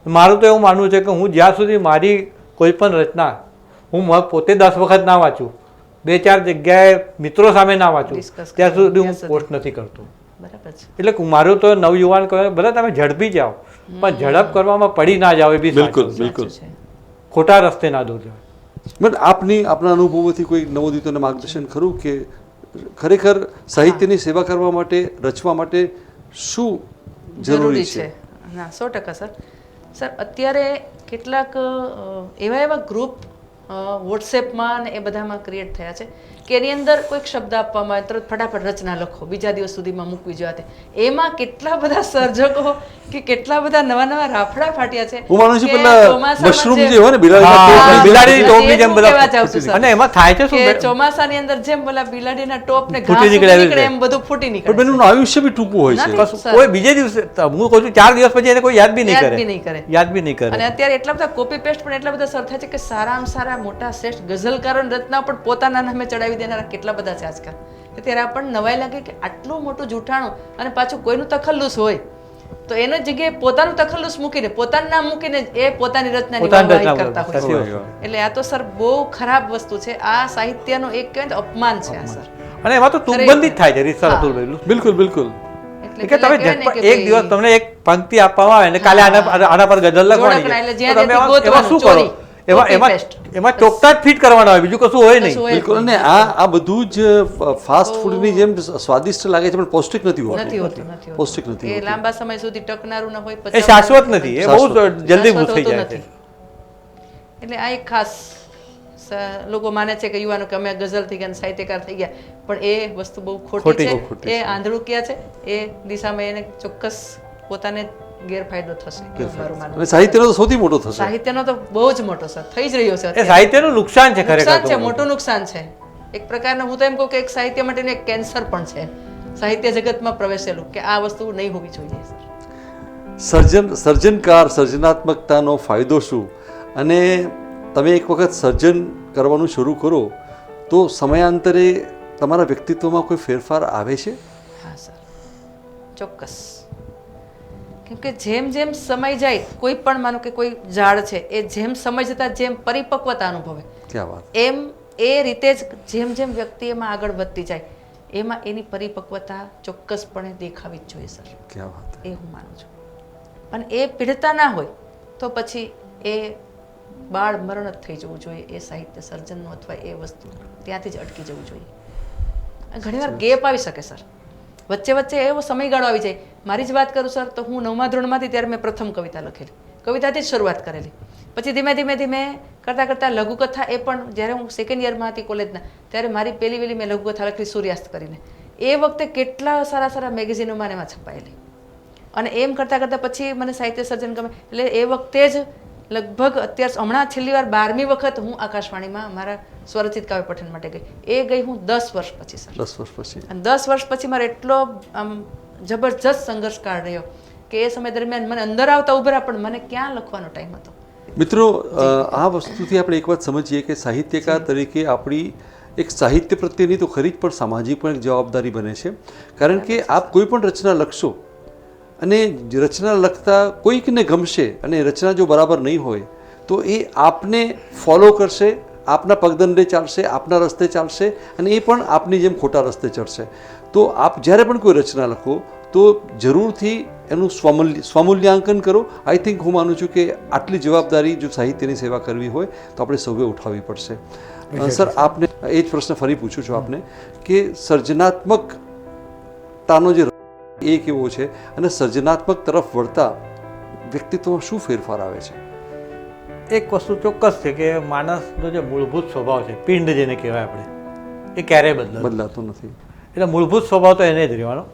મારું તો એવું માનવું છે કે હું જ્યાં સુધી મારી કોઈ પણ રચના હું પોતે 10 વખત ના વાંચું 2-4 જગ્યાએ મિત્રો સામે ના વાંચું Discuss ત્યાં કરો. સુધી હું ત્યાં પોસ્ટ નથી કરતો બરાબર છે એટલે મારું તો નવયુવાન કહે બધા તમે ઝડપી જાઓ પણ ઝડપ કરવામાં પડી ના જાઓ એ બી બિલકુલ સાચું છે. બિલકુલ સાચું છે. ખોટા રસ્તે ના દોરજો બટ આપના અનુભવોથી કોઈ નવોદિતોને માર્ગદર્શન ખરું કે ખરેખર સાહિત્યની સેવા કરવા માટે રચવા માટે શું જરૂરી છે ના 100% સર સર અત્યારે કેટલાક એવા ગ્રુપ વોટ્સએપમાં ને એ બધામાં ક્રિએટ થયા છે કે એની અંદર કોઈક શબ્દ આપવામાં આવે તરત ફટાફટ રચના લખો બીજા દિવસ સુધીમાં મૂકવી જોઈએ એમાં કેટલા બધા સર્જકો કે કેટલા બધા નવા નવા રાફડા ફાટ્યા છે હું માનું છું કે પેલા ચોમાસામાં મશરૂમ જે- જે હોય ને હા, બિલાડીની હા, ટોપની જેમ એ જ હું કહેવા બધા જાઉં છું, સર. અને એમાં થાય છે શું કે ચોમાસાની અંદર જેમ પેલા બિલાડીના ટોપ ને ફૂટી ઘાસ નીકળે એવી નીકળે રીતે. એમ બધું ફૂટી પણ નીકળે બેનનું આયુષ્ય બી ટૂંકું હોય છે નથી. કશું સર. કોઈ બીજે દિવસે હું કહું છું 4 દિવસ પછી એને કોઈ યાદ બી નહીં યાદ કરે બી નહીં કરે. યાદ બી નહીં અને કરે અત્યારે એટલા બધા કોપી પેસ્ટ પણ એટલા બધા સર થાય છે કે સારામાં સારા મોટા શ્રેષ્ઠ ગઝલકારોની રચના પણ પોતાના નામે ચડાવી દેનારા કેટલા બધા છે આજકાલ કે ત્યારે આપણને નવાઈ લાગે કે આટલું મોટું જૂઠાણું અને પાછું કોઈનું તખલ્લુસ હોય તો એનો જગ્યાએ પોતાનું તખલ્લુસ મૂકીને પોતાનું નામ મૂકીને એ પોતાની રચનાની પોતાની વાહવાહી રચના કરતા હોય સાચી છે. વાત. એટલે આ તો સર બહુ ખરાબ વસ્તુ છે આ સાહિત્યનું એક કહેવાય ને તો અપમાન છે આ સર અને એમાં તો તુકબંધી જ થાય છે રીતસર હા. અતુલભાઈ બિલકુલ બિલકુલ એટલે કે તમે પેલા કહેવાય ને ઝટપટ કે એક દિવસ તમને એક પંક્તિ આપવામાં આવે ને કાલે આના પર ગઝલ લખવાની જોડકણા એટલે છે. જ્યાં તો તમે ત્યાંથી એમાં શું ગોતવાનું, કરો ચોરી. એમાં Copy એમાં paste. એમાં ચોકતા જ ફિટ કરવાનો હોય, બીજું કશું હોય કશું નહીં. હોય જ બિલકુલ. અને આ બધું જ ફાસ્ટ ફૂડની જેમ સ્વાદિષ્ટ લાગે છે પણ પૌષ્ટિક નથી નથી હોતું. હોતું પૌષ્ટિક નથી એ હોતું. લાંબા સમય સુધી ટકનારું ન હોય, એ પચાવનારું શાશ્વત નથી, એ બહુ શાશ્વત. જલ્દી શાશ્વત થઈ હોતું જાય છે. નથી. એટલે આ એક ખાસ લોકો માને છે કે યુવાનો કે અમે ગઝલ થઈ ગયા અને સાહિત્યકાર થઈ ગયા, પણ એ વસ્તુ બહુ ખોટી ખોટી, બહુ છે. ખોટી એ આંધળુકિયા છે. એ દિશામાં એને ચોક્કસ પોતાને ગેરફાયદો થશે એવું મારું માનવું અને સાહિત્યનો તો સૌથી મોટો થશે. સાહિત્યનો તો બહુ જ મોટો સર થઈ જ રહ્યો છે એ અત્યારે. સાહિત્યનું નુકસાન છે ખરેખર નુકસાન છે, તો. મોટું નુકસાન છે. એક પ્રકારનું હું તો એમ કહું કે એક સાહિત્ય માટેનું એક કેન્સર પણ છે સાહિત્ય જગતમાં પ્રવેશેલું, કે આ વસ્તુ નહીં હોવી જોઈએ સર. સર્જનકાર સર્જનાત્મકતાનો ફાયદો શું? અને તમે એક વખત સર્જન કરવાનું શરૂ કરો તો સમયાંતરે તમારા વ્યક્તિત્વમાં કોઈ ફેરફાર આવે છે? હા સર, ચોક્કસ. કેમ કે જેમ જેમ સમય જાય, કોઈ પણ માનો કે કોઈ ઝાડ છે, એ જેમ સમય જતાં જેમ પરિપક્વતા અનુભવે, ક્યાં વાત. એમ એ રીતે જ જેમ જેમ વ્યક્તિ એમાં આગળ વધતી જાય, એમાં એની પરિપક્વતા ચોક્કસપણે દેખાવી જ જોઈએ સર. ક્યાં વાત. એ હું માનું છું. અને એ પીડતા ના હોય તો પછી એ બાળ મરણ જ થઈ જવું જોઈએ એ સાહિત્ય સર્જનનું, અથવા એ વસ્તુ ત્યાંથી જ અટકી જવું જોઈએ. ઘણીવાર ગેપ આવી શકે સર, વચ્ચે વચ્ચે એવો સમયગાળો આવી જાય. મારી જ વાત કરું સર, તો હું 9મા ધોરણમાંથી ત્યારે મેં પ્રથમ કવિતા લખેલી, કવિતાથી જ શરૂઆત કરેલી. પછી ધીમે ધીમે ધીમે કરતાં કરતાં લઘુકથા, એ પણ જ્યારે હું સેકન્ડ યરમાં હતી કોલેજના, ત્યારે મારી પહેલી વેલી મેં લઘુકથા લખેલી સૂર્યાસ્ત કરીને. એ વખતે કેટલા સારા સારા મેગેઝિનોમાં એમાં છપાયેલી. અને એમ કરતાં કરતાં પછી મને સાહિત્ય સર્જન ગમે, એટલે એ વખતે જ લગભગ અત્યાર હમણાં છેલ્લી વાર 12મી વખત હું આકાશવાણીમાં મારા સ્વરચિત કાવ્ય પઠન માટે ગઈ. એ ગઈ હું 10 વર્ષ પછી સર. 10 વર્ષ પછી. અને 10 વર્ષ પછી મારે એટલો આમ જબરજસ્ત સંઘર્ષ કાળ રહ્યો કે એ સમય દરમિયાન મને અંદર આવતા ઉભરા, પણ મને ક્યાં લખવાનો ટાઈમ હતો. મિત્રો, આ વસ્તુથી આપણે એક વાત સમજીએ કે સાહિત્યકાર તરીકે આપણી એક સાહિત્ય પ્રત્યેની તો ખરી જ, પણ સામાજિક પણ એક જવાબદારી બને છે. કારણ કે આપ કોઈ પણ રચના લખશો અને રચના લખતા કોઈકને ગમશે, અને રચના જો બરાબર નહીં હોય તો એ આપને ફોલો કરશે, આપના પગદંડે ચાલશે, આપના રસ્તે ચાલશે, અને એ પણ આપની જેમ ખોટા રસ્તે ચડશે. તો આપ જ્યારે પણ કોઈ રચના લખો તો જરૂરથી એનું સ્વમૂલ્યાંકન કરો. આઈ થિંક હું માનું છું કે આટલી જવાબદારી જો સાહિત્યની સેવા કરવી હોય તો આપણે સૌએ ઉઠાવવી પડશે. સર, આપને એ જ પ્રશ્ન ફરી પૂછું છું આપને કે સર્જનાત્મકતાનો જે એ કેવો છે, અને સર્જનાત્મક તરફ વળતા વ્યક્તિત્વમાં શું ફેરફાર આવે છે? એક વસ્તુ ચોક્કસ છે કે માણસનો જે મૂળભૂત સ્વભાવ છે, પિંડ જેને કહેવાય આપણે, એ ક્યારેય બદલાતો નથી. એટલે મૂળભૂત સ્વભાવ તો એને જ રહેવાનો.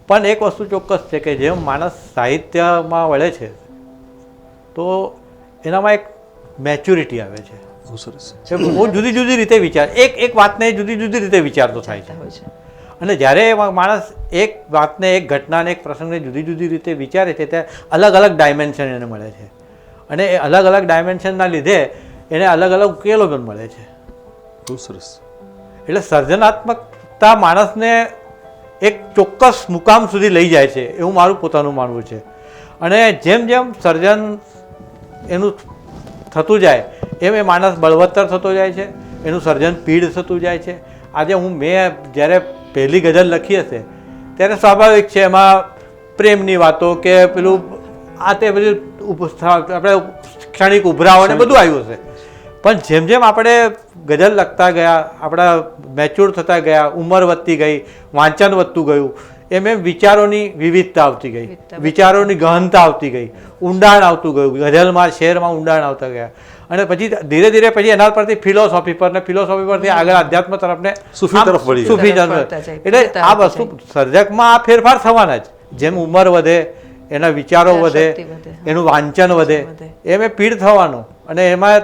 પણ એક વસ્તુ ચોક્કસ છે કે જેમ માણસ સાહિત્યમાં વળે છે તો એનામાં એક મેચ્યોરિટી આવે છે. બહુ સરસ. એ બહુ જુદી જુદી રીતે વિચાર, એક વાતને જુદી જુદી રીતે વિચારતો થાય છે. હોય છે. અને જ્યારે માણસ એક વાતને, એક ઘટનાને, એક પ્રસંગને જુદી જુદી રીતે વિચારે છે, ત્યારે અલગ અલગ ડાયમેન્શન એને મળે છે. અને એ અલગ અલગ ડાયમેન્શનના લીધે એને અલગ અલગ ઉકેલો પણ મળે છે. બહુ સરસ. એટલે સર્જનાત્મકતા માણસને એક ચોક્કસ મુકામ સુધી લઈ જાય છે એવું મારું પોતાનું માનવું છે. અને જેમ જેમ સર્જન એનું થતું જાય એમ એ માણસ બળવત્તર થતો જાય છે, એનું સર્જન પીડ થતું જાય છે. આજે મેં જ્યારે પહેલી ગઝલ લખી હશે ત્યારે સ્વાભાવિક છે એમાં પ્રેમની વાતો કે પેલું આ તે બધું આપણે ક્ષણિક ઉભરાવો ને બધું આવ્યું હશે. પણ જેમ જેમ આપણે ગઝલ લખતા ગયા, આપણા મેચ્યોર થતા ગયા, ઉંમર વધતી ગઈ, વાંચન વધતું ગયું, એમ એમ વિચારોની વિવિધતા આવતી ગઈ, વિચારોની ગહનતા આવતી ગઈ, ઊંડાણ આવતું ગયું, ગઝલમાં, શેરમાં ઊંડાણ આવતા ગયા. અને પછી ધીરે ધીરે પછી એના પરથી ફિલોસોફી પર ને ફિલોસોફી પરથી આગળ અધ્યાત્મ તરફ ને સૂફી તરફ વળી ગયા. સૂફી તરફ. એટલે આ વસ્તુ સર્જકમાં આ ફેરફાર થવાના જ. જેમ ઉંમર વધે, એના વિચારો વધે, એનું વાંચન વધે, એમ એ પીડ થવાનો. અને એમાં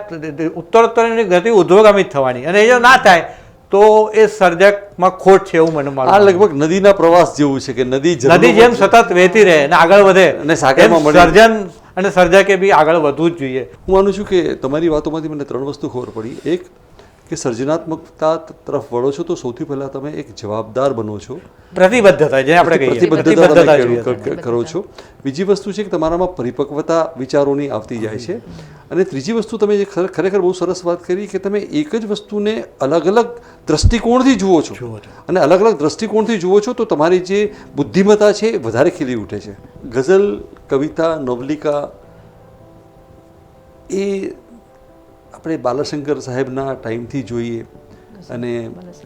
ઉત્તરોત્તર એની ગતિ ઉધ્વગામી જ થવાની. અને એ જો ના થાય તો એ સર્જકમાં ખોટ છે એવું મને માનું. આ લગભગ નદીના પ્રવાસ જેવું છે કે નદી જેમ સતત વહેતી રહે અને આગળ વધે, અને સાગરમાં મળે. સર્જન અને સર્જકે બી આગળ વધવું જ જોઈએ. હું માનું છું કે તમારી વાતોમાંથી મને 3 વસ્તુ ખબર પડી. એક, કે સર્જનાત્મકતા તરફ વળો છો તો સૌથી પહેલા તમે એક જવાબદાર બનો છો, પ્રતિબદ્ધતા જે આપણે કહીએ, પ્રતિબદ્ધતા તમે કરો છો. બીજી વસ્તુ છે કે તમારામાં પરિપક્વતા વિચારોની આવતી જાય છે. અને ત્રીજી વસ્તુ તમે જે ખરેખર બહુ સરસ વાત કરી કે તમે એક જ વસ્તુને અલગ અલગ દ્રષ્ટિકોણથી જુઓ છો, અને અલગ અલગ દ્રષ્ટિકોણથી જુઓ છો તો તમારી જે બુદ્ધિમત્તા છે એ વધારે ખીલી ઉઠે છે. ગઝલ, કવિતા, નવલિકા એ આપણે બાલાશંકર સાહેબના ટાઈમથી જોઈએ અને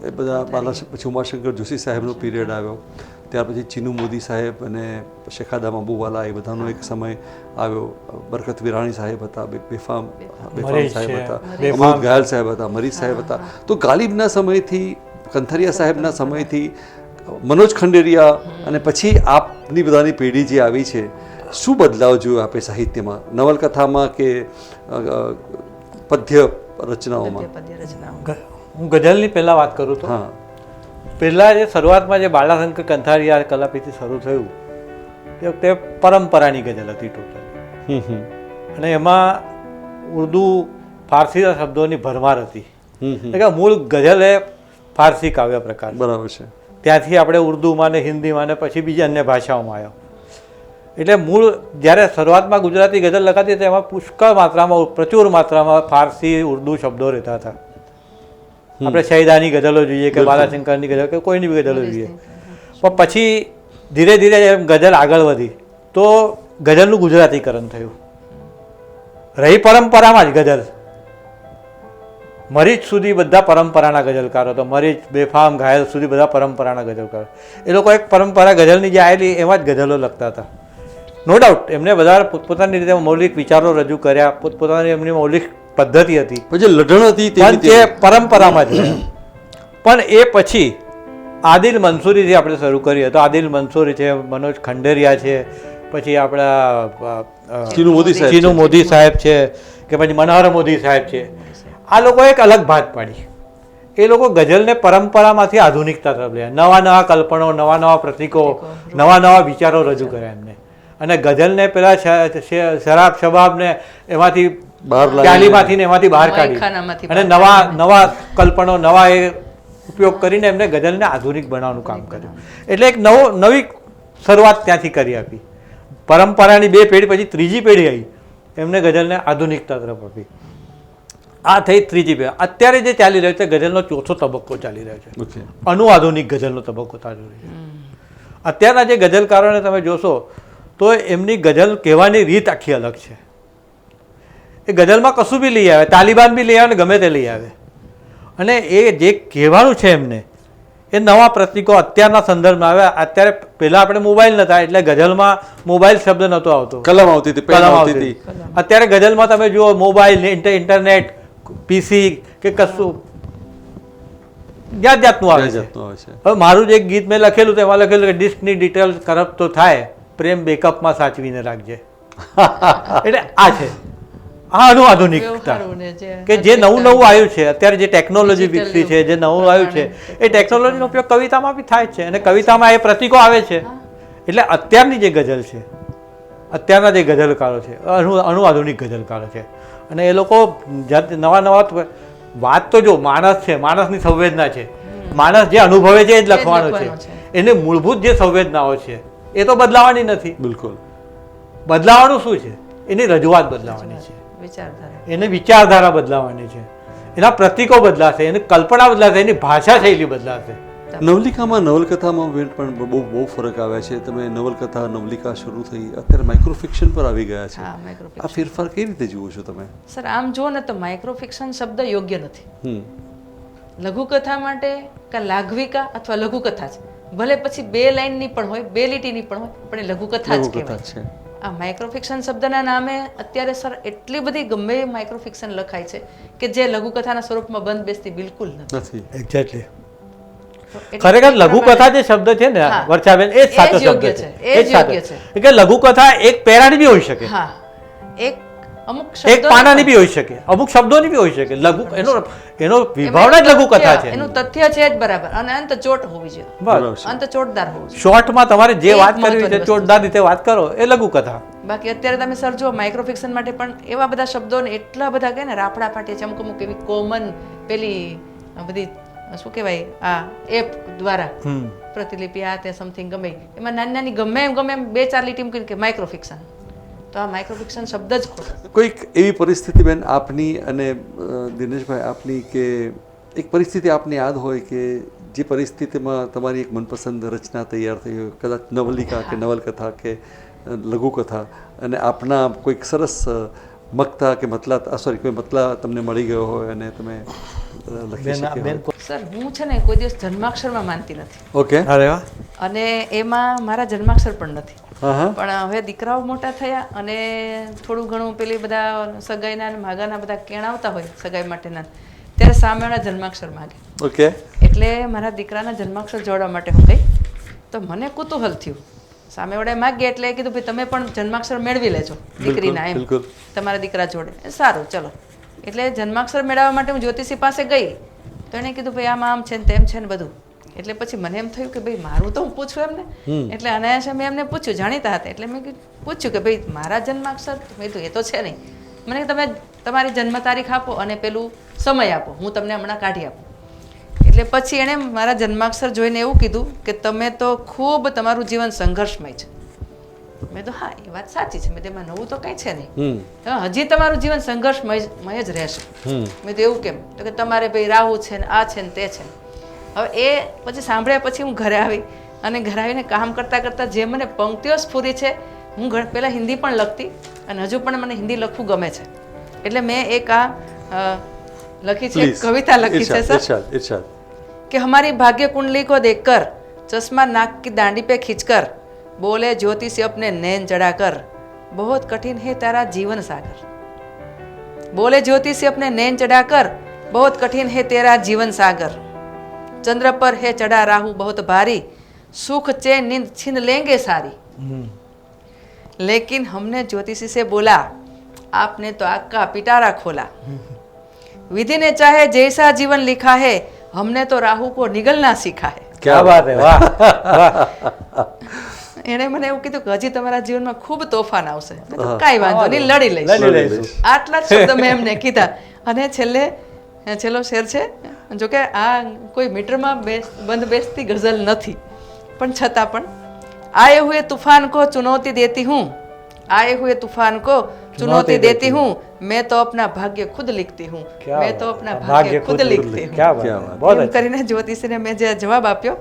એ બધા પછી ઉમાશંકર જોશી સાહેબનો પીરિયડ આવ્યો, ત્યાર પછી ચીનુ મોદી સાહેબ અને શેખાદા મબુવાલા એ બધાનો એક સમય આવ્યો, બરકત વિરાણી સાહેબ હતા, બેફામ સાહેબ હતા, અમૃત ઘાયલ સાહેબ હતા, મરીજ સાહેબ હતા. તો ગાલિબના સમયથી, કંથરિયા સાહેબના સમયથી, મનોજ ખંડેરિયા અને પછી આપની બધાની પેઢી જે આવી છે, શું બદલાવ જોયો આપે સાહિત્યમાં, નવલકથામાં કે પદ્ય રચનાઓમાં? હું ગઝલની પહેલાં વાત કરું તો હા, પહેલાં જે શરૂઆતમાં જે બાલાશંકર કંથારિયા કલાપીથી શરૂ થયું તે વખતે પરંપરાની ગઝલ હતી ટોટલ, અને એમાં ઉર્દુ ફારસીના શબ્દોની ભરમાર હતી. એટલે કે મૂળ ગઝલ એ ફારસી કાવ્ય પ્રકાર, બરાબર છે. ત્યાંથી આપણે ઉર્દુમાં ને હિન્દીમાં ને પછી બીજી અન્ય ભાષાઓમાં આવ્યો. એટલે મૂળ જ્યારે શરૂઆતમાં ગુજરાતી ગઝલ લખાતી હતી એમાં પુષ્કળ માત્રામાં, પ્રચુર માત્રામાં ફારસી ઉર્દુ શબ્દો રહેતા હતા. આપણે શહીદાની ગઝલો જોઈએ કે બાલાશંકરની ગઝલ કે કોઈની બી ગઝલો જોઈએ, પણ પછી ધીરે ધીરે એમ ગઝલ આગળ વધી તો ગઝલનું ગુજરાતીકરણ થયું. રહી પરંપરામાં જ ગઝલ, મરીજ સુધી બધા પરંપરાના ગઝલકારો હતો, મરીજ, બેફામ, ઘાયલ સુધી બધા પરંપરાના ગઝલકારો. એ લોકો એક પરંપરા ગઝલની જે આવેલી એમાં જ ગઝલો લખતા હતા. નો ડાઉટ એમને બધા પોતપોતાની રીતે મૌલિક વિચારો રજૂ કર્યા, પોતપોતાની એમની મૌલિક પદ્ધતિ હતી, પછી લઢણ હતી, પણ તે પરંપરામાં જ રહ્યા. પણ એ પછી આદિલ મંસૂરીથી આપણે શરૂ કરીએ તો આદિલ મંસૂરી છે, મનોજ ખંડેરિયા છે, પછી આપણા ચીનુ મોદી સાહેબ છે, કે પછી મનોહર મોદી સાહેબ છે, આ લોકો એક અલગ ભાત પાડી. એ લોકો ગઝલને પરંપરામાંથી આધુનિકતા તરફ લે, નવા નવા કલ્પનો, નવા નવા પ્રતીકો, નવા નવા વિચારો રજૂ કર્યા એમને. અને ગઝલને પેલા શરાબ શબાબને એમાંથી ચાલીમાંથી ને એમાંથી બહાર કાઢી અને નવા નવા કલ્પનો, નવા એ ઉપયોગ કરીને એમને ગઝલને આધુનિક બનાવવાનું કામ કર્યું. એટલે એક નવી શરૂઆત ત્યાંથી કરી આપી. પરંપરાની 2 પેઢી પછી ત્રીજી પેઢી આવી, એમને ગઝલને આધુનિકતા તરફ આપી. આ થઈ ત્રીજી પેઢી. અત્યારે જે ચાલી રહ્યો છે ગઝલનો 4થો તબક્કો ચાલી રહ્યો છે, અનુઆધુનિક ગઝલનો તબક્કો ચાલી રહ્યો છે. અત્યારના જે ગઝલકારોને તમે જોશો તો એમની ગઝલ કહેવાની રીત આખી અલગ છે. એ ગઝલમાં કશું બી લઈ આવે, તાલિબાન બી લઈ આવે ને ગમે તે લઈ આવે, અને એ જે કહેવાનું છે એમને એ નવા પ્રતીકો અત્યારના સંદર્ભમાં આવે. અત્યારે પહેલાં આપણે મોબાઈલ નહોતા એટલે ગઝલમાં મોબાઈલ શબ્દ નહોતો આવતો, કલમ આવતી હતી, પેન આવતી હતી. અત્યારે ગઝલમાં તમે જુઓ મોબાઈલ, ઇન્ટરનેટ, પીસી કે કશું જાત જાતનું આવે છે. હવે મારું જ એક ગીત મેં લખેલું તો એમાં લખેલું કે ડિસ્કની ડિટેલ કરપ્ટ તો થાય, પ્રેમ બેકઅપમાં સાચવીને રાખજે. એટલે આ છે આધુનિકતા, કે જે નવું આવ્યું છે અત્યારે, જે ટેકનોલોજી વિકસી છે, જે નવું આવ્યું છે એ ટેકનોલોજીનો ઉપયોગ કવિતામાં બી થાય છે, અને કવિતામાં એ પ્રતીકો આવે છે. એટલે અત્યારની જે ગઝલ છે, અત્યારના જે ગઝલકારો છે અનુઆધુનિક ગઝલકારો છે, અને એ લોકો નવા વાત તો જો માણસ છે, માણસની સંવેદના છે, માણસ જે અનુભવે છે એ જ લખવાનું છે. એને મૂળભૂત જે સંવેદનાઓ છે એ તો બદલાવાની નથી. બિલકુલ. બદલાવાનું શું છે? એની રજૂઆત બદલાવાની છે, એને વિચારધારા બદલાવાની છે, એના પ્રતીકો બદલાશે, એની કલ્પના બદલાશે, એની ભાષા શૈલી બદલાશે. નવલિકામાં, નવલકથામાં પણ બહુ ફરક આવ્યા છે. તમે નવલકથા, નવલિકા શરૂ થઈ, અત્યારે માઇક્રોફિક્શન પર આવી ગયા છે. આ ફેરફાર કઈ રીતે જુઓ છો તમે? સર, આમ જુઓ ને તો માઇક્રોફિક્શન શબ્દ યોગ્ય નથી. લઘુકથા માટે કે લાઘવિકા અથવા લઘુકથા છે, ભલે પછી 2 લાઈનની પણ હોય, 2 લીટીની પણ હોય, પણ એ લઘુકથા જ કહેવાય. આ માઇક્રોફિક્શન શબ્દના નામે અત્યારે સર એટલી બધી ગમે એ માઇક્રોફિક્શન લખાય છે કે જે લઘુકથાના સ્વરૂપમાં બંધ બેસતી બિલકુલ નથી. એક્ઝેક્ટલી. ખરેખર લઘુકથા જે શબ્દ છે ને વર્ષાબેન, એ જ સાચો શબ્દ છે, એ જ સાચો છે. કે લઘુકથા એક પેરાની બી હોઈ શકે, હા, એક પાનાની બી હોઈ શકે, અમુક શબ્દોની બી હોઈ શકે. એનો વિભાવના જ લઘુકથા છે, એનું તથ્ય છે જ બરાબર, અને અંત ચોટ હોવી જોઈએ, અંત ચોટદાર હોવું જોઈએ. શોર્ટમાં તમારે જે વાત કરવી છે ચોટદાર રીતે વાત કરો, એ લઘુકથા. બાકી અત્યારે તમે સર જો માઇક્રોફિક્શન માટે પણ એવા બધા શબ્દોને એટલા બધા કહે ને, રાફડા ફાટે છે, અમુક એવી કોમન પેલી બધી શું કહેવાય આ એપ દ્વારા પ્રતિલિપિ આ તે સમથિંગ ગમે એમાં નાની ગમે એમ 2-4 લીટી મૂકીને કે માઇક્રોફિક્શન, તો આ માઇક્રોફિક્શન શબ્દ જ ખોટો. કોઈક એવી પરિસ્થિતિ બેન આપની અને દિનેશભાઈ આપની, કે એક પરિસ્થિતિ આપને યાદ હોય કે જે પરિસ્થિતિમાં તમારી એક મનપસંદ રચના તૈયાર થઈ હોય, કદાચ નવલિકા કે નવલકથા કે લઘુકથા, અને આપના કોઈક સરસ મકતા કે મતલા સોરી કોઈ મતલા તમને મળી ગયો હોય અને તમે લખી બેન શક્યા બેન હોય. સર હું છે ને કોઈ દિવસ જન્માક્ષરમાં માનતી નથી ઓકે. અરે વાહ અને એમાં મારા જન્માક્ષર પણ નથી. હા હા. પણ હવે દીકરાઓ મોટા થયા અને થોડું ઘણું પેલી બધા સગાઈના અને માગાના બધા કેણાવતા હોય સગાઈ માટેના, ત્યારે સામેવાળા જન્માક્ષર માગે. ઓકે. એટલે મારા દીકરાના જન્માક્ષર જોડવા માટે હું ગઈ તો મને કુતૂહલ થયું. સામેવાળાએ માગ્યા એટલે કીધું ભાઈ તમે પણ જન્માક્ષર મેળવી લેજો દીકરીના, એમ બિલકુલ. તમારા દીકરા જોડે. સારું ચલો. એટલે જન્માક્ષર મેળવવા માટે હું જ્યોતિષી પાસે ગઈ તો એણે કીધું ભાઈ આમ આમ છે ને તેમ છે ને બધું. એટલે પછી મને એમ થયું કે ભાઈ મારું તો હું પૂછું એમને. એટલે અનાયાસે મેં એમને પૂછ્યું, જાણીતા હતા એટલે મેં પૂછ્યું કે ભાઈ મારા જન્માક્ષર, મેં કીધું એ તો છે નહીં. મને તમે તમારી જન્મ તારીખ આપો અને પેલું સમય આપો, હું તમને હમણાં કાઢી આપું. એટલે પછી એણે મારા જન્માક્ષર જોઈને એવું કીધું કે તમે તો ખૂબ તમારું જીવન સંઘર્ષમય છે. મેં તો હા એ વાત સાચી છે, મેં તેમાં નવું તો કંઈ છે નહીં, હજી તમારું જીવન સંઘર્ષમય જ રહેશે. મેં તો એવું કેમ? તો કે તમારે ભાઈ રાહુ છે ને આ છે ને તે છે. હવે એ પછી સાંભળ્યા પછી હું ઘરે આવી અને ઘરે આવીને કામ કરતાં કરતાં જે મને પંક્તિઓ સ્ફુરી છે, હું પહેલાં હિન્દી પણ લખતી અને હજુ પણ મને હિન્દી લખવું ગમે છે. એટલે મેં એક આ લખી છે, કવિતા લખી છે સર इरशाद इरशाद. कि हमारी भाग्य कुंडली को देखकर चश्मा नाक की दांडी पे खींचकर बोले ज्योतिषी अपने नैन चढ़ाकर बहुत कठिन है तेरा जीवन सागर. बोले ज्योतिषी अपने नैन चढ़ाकर बहुत कठिन है तेरा जीवन सागर. चंद्र पर है चढ़ा राहु बहुत भारी सुख चैन नींद छीन लेंगे सारी. लेकिन हमने ज्योतिषी से बोला आपने तो आग का पिटारा खोला. विधि ने चाहे जैसा जीवन लिखा है हमने तो राहु को निगलना सीखा है. क्या बात है, વાહ વાહ. એણે મને એવું કીધું કે હજી તમારા જીવનમાં ખૂબ તોફાન આવશે. મેં કીધું કાંઈ વાંધો નહીં, લડી લડી લઈશ. લઈશું. આટલા જ શબ્દ મેં એમને કીધા અને છેલ્લો શેર છે, જોકે આ કોઈ મીટરમાં બંધ બેસતી ગઝલ નથી, પણ છતાં પણ આયે હુએ તूफान को चुनौती देती हूँ, आए हुए तूफान को चुनौती देती हूँ, मैं तो अपना भाग्य खुद लिखती हूँ, मैं तो अपना भाग्य खुद लिखती हूँ. क्या बात है, એમ કરીને જ્યોતિષીને મેં જે જવાબ આપ્યો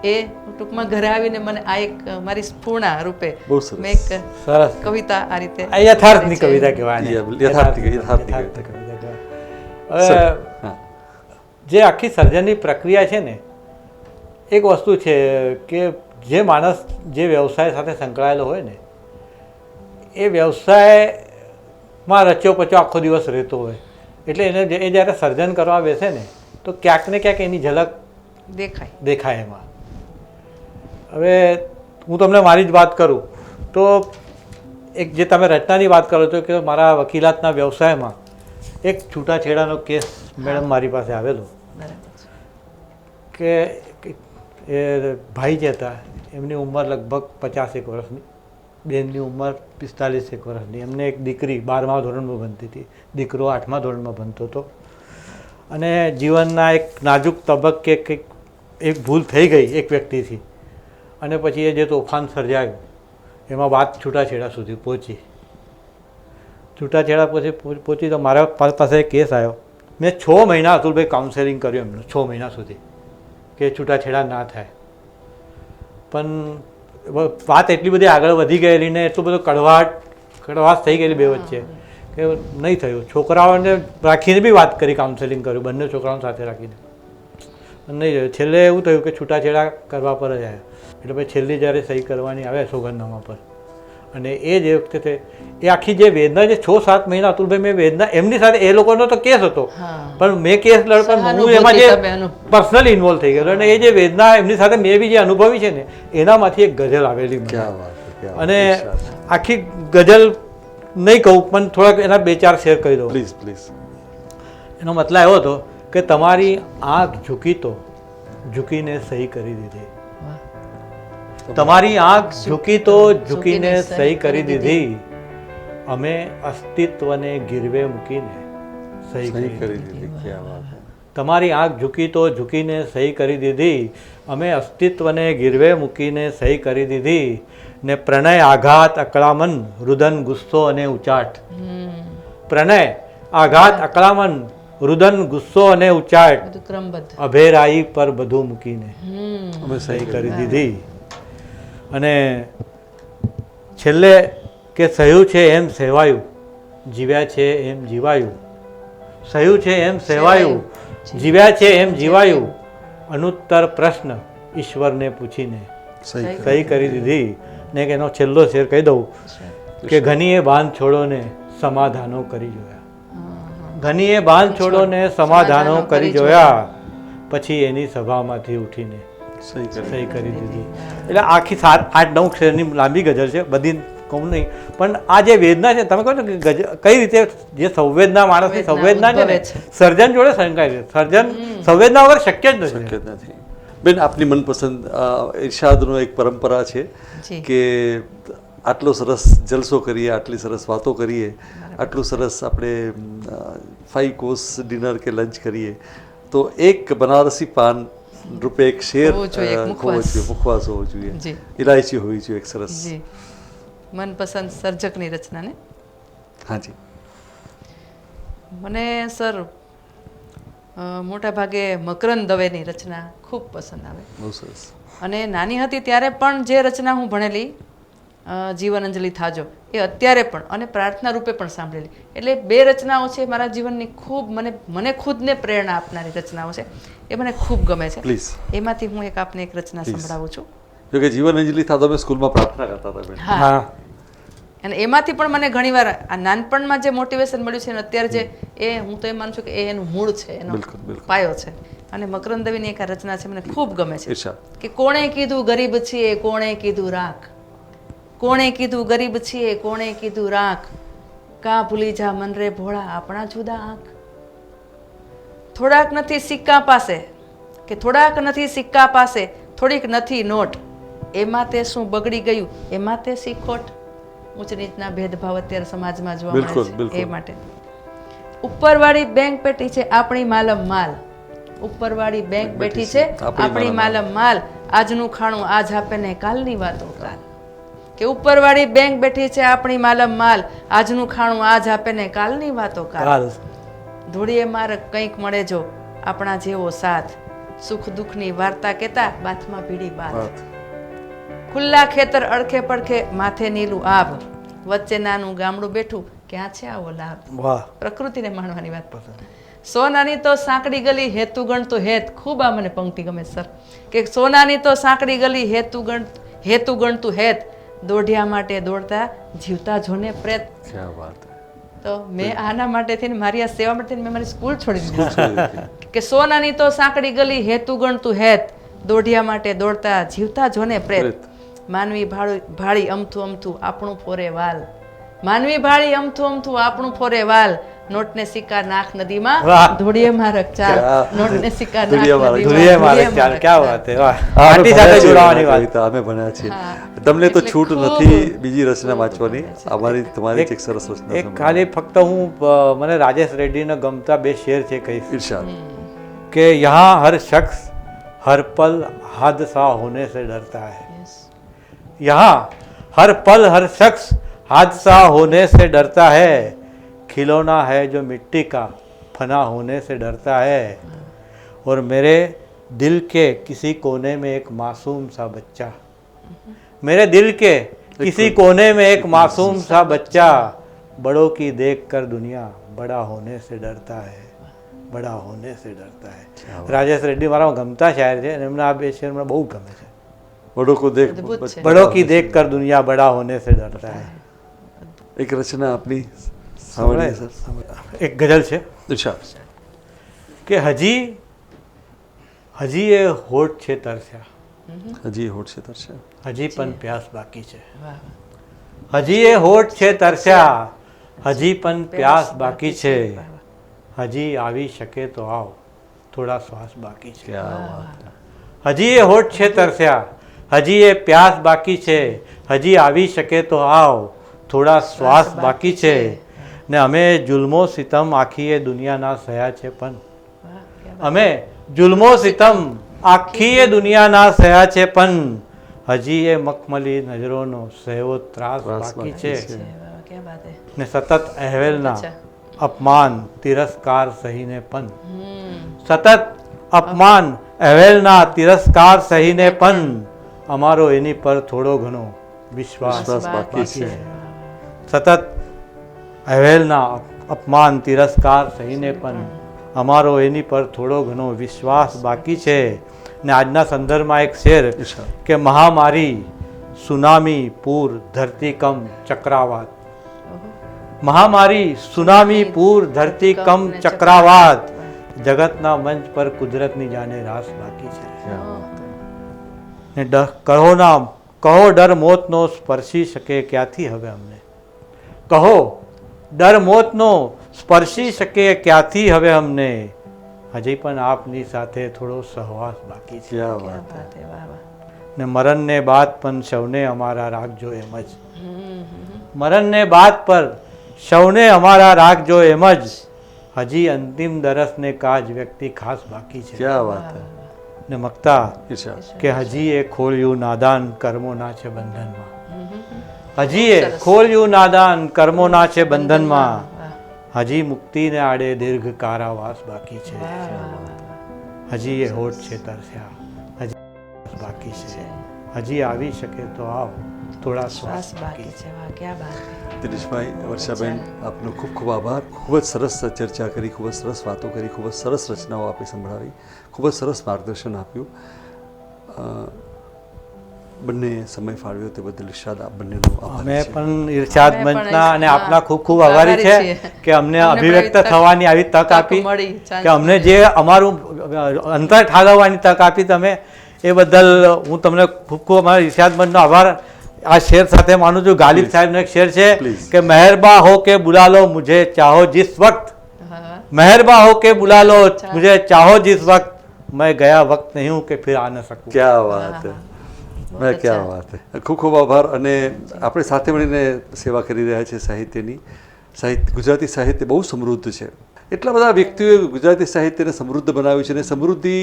એ ટૂંકમાં ઘરે આવીને મને આ એક મારી સ્ફૂર્ણા રૂપે બહુ સરસ. મેં એક સરસ. કવિતા આ રીતે આ યથાર્થની કવિતા કહેવાય ને. યથાર્થની કવિતા કહેવાય. હવે હા. જે આખી સર્જનની પ્રક્રિયા છે ને, એક વસ્તુ છે કે જે માણસ જે વ્યવસાય સાથે સંકળાયેલો હોય ને, એ વ્યવસાયમાં રચ્યો પચ્યો આખો દિવસ રહેતો હોય, એટલે એને એ જ્યારે સર્જન કરવા બેસે ને તો ક્યાંક ને ક્યાંક એની ઝલક દેખાય એમાં. હવે હું તમને મારી જ વાત કરું તો એક જે તમે રચનાની વાત કરો છો કે મારા વકીલાતના વ્યવસાયમાં એક છૂટાછેડાનો કેસ મેડમ મારી પાસે આવેલો કે એ ભાઈ જે હતા એમની ઉંમર લગભગ 50 વર્ષની, બેનની ઉંમર 45 વર્ષની. એમને એક દીકરી 12મા ધોરણમાં ભણતી હતી, દીકરો 8મા ધોરણમાં ભણતો હતો. અને જીવનના એક નાજુક તબક્કે કંઈક એક ભૂલ થઈ ગઈ એક વ્યક્તિથી અને પછી એ જે તોફાન સર્જાયું એમાં વાત છૂટાછેડા સુધી પહોંચી. છૂટાછેડા પછી પહોંચી તો મારા પાસે કેસ આવ્યો. મેં 6 મહિના અતુલભાઈ કાઉન્સેલિંગ કર્યું એમનું, 6 મહિના સુધી કે છૂટાછેડા ના થાય. પણ વાત એટલી બધી આગળ વધી ગયેલી ને એટલું બધું કડવાશ થઈ ગયેલી બે વચ્ચે કે નહીં થયું. છોકરાઓને રાખીને બી વાત કરી, કાઉન્સેલિંગ કર્યું બંને છોકરાઓને સાથે રાખીને, નહીં થયું. છેલ્લે એવું થયું કે છૂટાછેડા કરવા પર જ આવ્યા. એટલે પછી છેલ્લી જ્યારે સહી કરવાની આવે સોગંદનામા પર, અને એ જે વખતે એ આખી જે વેદના જે 6-7 મહિના અતુલભાઈ મેં વેદના એમની સાથે, એ લોકોનો તો કેસ હતો પણ મેં કેસ લડતા હું એમાં જે પર્સનલી ઇન્વોલ્વ થઈ ગયેલો અને એ જે વેદના એમની સાથે મેં બી જે અનુભવી છે ને એનામાંથી એક ગઝલ આવેલી મને. અને આખી ગઝલ નહીં કહું પણ થોડાક એના 2-4 શેર કહી દઉં પ્લીઝ પ્લીઝ. એનો મતલબ એવો હતો કે તમારી આંખ ઝૂકી તો ઝૂકીને સહી કરી દીધી, તમારી આંખ ઝૂકી તો ઝૂકીને સહી કરી દીધી, અમે અસ્તિત્વને ગીરવે મૂકીને સહી કરી દીધી. તમારી આંખ ઝૂકી તો ઝૂકીને સહી કરી દીધી, અમે અસ્તિત્વને ગીરવે મૂકીને સહી કરી દીધી, ને પ્રણય આઘાત અકળામન રુદન ગુસ્સો અને ઉચાટ. પ્રણય આઘાત અકળામન રુદન ગુસ્સો અને ઉચાટ, અભેરાઈ પર બધું મૂકીને અમે સહી કરી દીધી. અને છેલ્લે કે સહ્યું છે એમ સહેવાયું, જીવ્યા છે એમ જીવાયું, સહ્યું છે એમ સહેવાયું, જીવ્યા છે એમ જીવાયું, અનુત્તર પ્રશ્ન ઈશ્વરને પૂછીને સહી કરી દીધી. ને કે એનો છેલ્લો શેર કહી દઉં કે ઘણીએ બાંધ છોડો ને સમાધાનો કરી જોયા, ઘણીએ બાંધ છોડો ને સમાધાનો કરી જોયા, પછી એની સભામાંથી ઉઠીને સહી કરી દીધી. એટલે આખી 7-8-9 શેરની લાંબી ગઝલ છે, બધી કહું નહીં, પણ આ જે વેદના છે, તમે કહો ને કે કઈ રીતે જે સંવેદના માણસની સંવેદના છે ને, સર્જન જોડે સંકાય છે. સર્જન સંવેદના વગર શક્ય જ નથી. બેન, આપની મનપસંદ ઇરશાદનો એક પરંપરા છે કે આટલો સરસ જલસો કરીએ, આટલી સરસ વાતો કરીએ, આટલું સરસ આપણે 5 કોર્સ ડિનર કે લંચ કરીએ, તો એક બનારસી પાન રૂપે એક શેર હોવો જોઈએ, મુખવાસ હોવો જોઈએ, ઇલાયચી હોવી જોઈએ એક સરસ. મનપસંદ સર્જકની રચનાને. હાજી. મને સર મોટા ભાગે મકરંદ દવેની રચના ખૂબ પસંદ આવે. બહુ સરસ. અને નાની હતી ત્યારે પણ જે રચના હું ભણેલી, જીવન અંજલિ થાજો, એ અત્યારે પણ અને પ્રાર્થના રૂપે પણ સાંભળેલી. એટલે 2 રચનાઓ છે મારા જીવનની ખૂબ મને ખુદને પ્રેરણા આપનારી રચનાઓ છે, એ મને ખૂબ ગમે છે. પ્લીઝ, એમાંથી હું આપને એક રચના સંભળાવું છું. જો કે જીવન અંજલિ થાતો અમે સ્કૂલમાં પ્રાર્થના કરતા હતા બેન. હા, અને એમાંથી પણ મને ઘણીવાર આ નાનપણમાં જે મોટિવેશન મળ્યું છે ને અત્યારે જે એ હું તો એમ માનું છું કે એ એનું મૂળ છે, એનો પાયો છે. અને મકરંદ દવેની એક આ રચના છે, મને ખૂબ ગમે છે કે કોણે કીધું ગરીબ છીએ, કોણે કીધું રાખ, કોણે કીધું ગરીબ છીએ, કોણે કીધું રાખ, કા ભૂલી જા મન રે ભોળા આપણા જુદા આંખ. થોડાક નથી સિક્કા પાસે, કે થોડાક નથી સિક્કા પાસે, થોડીક નથી નોટ, એમાં તે શું બગડી ગયું, એમાં તે શી ખોટ. ઊંચ નીચના ભેદભાવ અત્યારે સમાજમાં જોવા મળે છે. એ માટે ઉપરવાળી બેંક પેટી છે આપણી માલમ માલ, ઉપરવાળી બેંક બેઠી છે આપણી માલમ માલ, આજનું ખાણું આજ આપે ને કાલની વાતો કાલ. કે ઉપરવાળી બેંક બેઠી છે આપણી માલમ માલ, આજનું ખાણું આજ આપે ને કાલની વાતો કાલ. ધૂળીએ માર કંઈક મળે જો આપણા જેવો સાથ, સુખ દુઃખની વાર્તા કહેતા બાથમાં ભીડી બાત. ખુલ્લા ખેતર અડખે પડખે માથે નીલું આભ, વચ્ચે નાનું ગામડું બેઠું, ક્યાં છે આવો લાભ. પ્રકૃતિને માણવાની વાત. સોનાની તો સાંકડી ગલી હેતુ ગણતું હેત. ખૂબ આ મને પંક્તિ ગમે સર, કે સોનાની તો સાંકડી ગલી હેતુ ગણતું હેત, દોઢિયા માટે દોડતા જીવતા જોને પ્રેત. ક્યા વાત. તો મેં આના માટે થઈને મારી આ સેવા માટે મેં મારી સ્કૂલ છોડી દીધી કે સોનાની તો સાંકડી ગલી હેતુ ગણતું હેત, દોઢિયા માટે દોડતા જીવતા જોને પ્રેત. માનવી ભાળી અમથું અમથું આપણું ફોરે વાલ, માનવી ભાળી અમથું અમથું આપણું ફોરે વાલ, નોટને સિક્કા નાખ નદીમાં, ધોળીએ મારક ચાલ, નોટને સિક્કા નાખ નદીમાં. ક્યા વાત છે. વાહ, આટી સાથે જોડાવાની વાત અમે ભણ્યા છીએ. તમને તો છૂટ નથી બીજી રચના વાંચવાની, અમારી તમારી એક સરસ રચના. એક ખાલી ફક્ત હું મને રાજેશ રેડ્ડીના ગમતા 2 શેર છે કહીશ. ઇરશાદ કે યહાં હર શખ્સ हर पल हादसा होने से डरता है, यहाँ हर पल हर शख्स हादसा होने से डरता है, खिलौना है जो मिट्टी का फना होने से डरता है, और मेरे दिल के किसी कोने में एक मासूम सा बच्चा, मेरे दिल के किसी कोने में एक मासूम सा बच्चा, बड़ों की देखकर दुनिया बड़ा होने से डरता है, बड़ा होने से डरता है. રાજેશ રેડ્ડી મારા ગમતા શાયર છે અને એમના આ 2 શેર મને બહુ ગમે છે. બડો કી દેખ કર દુનિયા બડા હોને સે ડરતા હૈ. એક રચના આપની સાંભળીએ સર. એક ગઝલ છે કે હજી એ હોઠ છે તરસ્યા, હજી હોઠ છે તરસ્યા, હજી પણ પ્યાસ બાકી છે, હજી એ હોઠ છે તરસ્યા, હજી પણ પ્યાસ બાકી છે, હજી આવી શકે તો આવ થોડા શ્વાસ બાકી છે. હજી એ હોઠ છે તરસ્યા, હજી એ પ્યાસ બાકી છે, હજી આવી શકે તો આવ થોડા શ્વાસ બાકી છે, ને અમે જુલ્મો સિતમ આખી એ દુનિયાના સહ્યા છે પણ, અમે જુલ્મો સિતમ આખી એ દુનિયાના સહ્યા છે પણ, હજી એ મખમલી નજરોનો સહેવો ત્રાસ બાકી છે, ને સતત અહેવાલના અપમાન તિરસ્કાર સહીને પણ, સતત અપમાન અહેવાલના તિરસ્કાર સહીને પણ, અમારો એની પર થોડો ઘણો વિશ્વાસ બાકી છે. સતત અવહેલના અપમાન તિરસ્કાર સહીને પણ અમારો એની પર થોડો ઘણો વિશ્વાસ બાકી છે. ને આજના સંદર્ભમાં એક શેર ઈર્ષાદ. કે મહામારી, સુનામી, પૂર, ધરતીકંપ, ચક્રાવાત. મહામારી, સુનામી, પૂર, ધરતીકંપ, ચક્રાવાત. જગતના મંચ પર કુદરતની જાને રાસ બાકી છે. ને કહો ડર મોતનો સ્પર્શી શકે ક્યાંથી હવે અમને. કહો ડર મોતનો સ્પર્શી શકે ક્યાંથી હવે અમને. હજી પણ આપની સાથે થોડો સહવાસ બાકી છે. ક્યા ક્યાં વાત વાત હે, વાહ વાહ. ને મરણને બાદ પણ સૌને અમારા રાખજો એમ જ. મરણને બાદ પર સૌને અમારા રાખજો એમ જ. હજી અંતિમ દરસને કાજ વ્યક્તિ ખાસ બાકી છે. ક્યા વાત હે. ને મકતા ઈર્ષાદ. કે હજી એ ખોલ્યું નાદાન કર્મોના છે બંધનમાં. હજી એ ખોલ્યું નાદાન કર્મોના છે બંધનમાં. હજી મુક્તિને આડે દીર્ઘ કારાવાસ બાકી છે. હજી એ હોઠ છે તરસ્યા, હજી બાકી છે. હજી આવી શકે તો આવ, થોડા શ્વાસ શ્વાસ બાકી છે. વાહ, ક્યાં બાત હે. દિનેશભાઈ, વર્ષાબેન, આપનો ખૂબ ખૂબ આભાર. ખૂબ જ સરસ ચર્ચા કરી, ખૂબ જ સરસ વાતો કરી, ખૂબ જ સરસ રચનાઓ આપે સંભળાવી, ખૂબ જ સરસ માર્ગદર્શન આપ્યું. બંને સમય ફાળવ્યો તે બદલ ઈર્ષાદ આપ બંનેનો આભાર અમે છે. પણ ઈર્ષાદ અમે પણ મંચના અને હા, આપના ખૂબ ખૂબ આભારી છે આભારી છીએ. કે અમને અમને અભિવ્યક્ત પણ આવી થવાની આવી તક તક આપી, મળી, chance કે અમને જે અમારું અંતર ઠાલવવાની તક આપી તમે, એ બદલ હું તમને ખૂબ ખૂબ અમારા ઈર્ષાદ મંચનો આભાર આ શેર સાથે માનું છું. ગાલિબ Please. સાહેબનો એક શેર છે Please. કે મહેરબા હો કે બુલા લો મુझे ચાહો जिस वक्त, હા, મહેરબા હો કે બુલા લો मुझे चाहो जिस वक्त, मैं गया वक्त नहीं हूँ कि फिर आ न सकूं. ક્યા વાત હે. બહુ મેં અચ્છા. ક્યાં વાત હે. ખૂબ ખૂબ આભાર. અને આપણે સાથે મળીને સેવા કરી રહ્યા છીએ સાહિત્યની. ગુજરાતી સાહિત્ય બહુ સમૃદ્ધ છે. એટલા બધા વ્યક્તિઓએ ગુજરાતી સાહિત્યને સમૃદ્ધ બનાવ્યું છે, અને સમૃદ્ધિ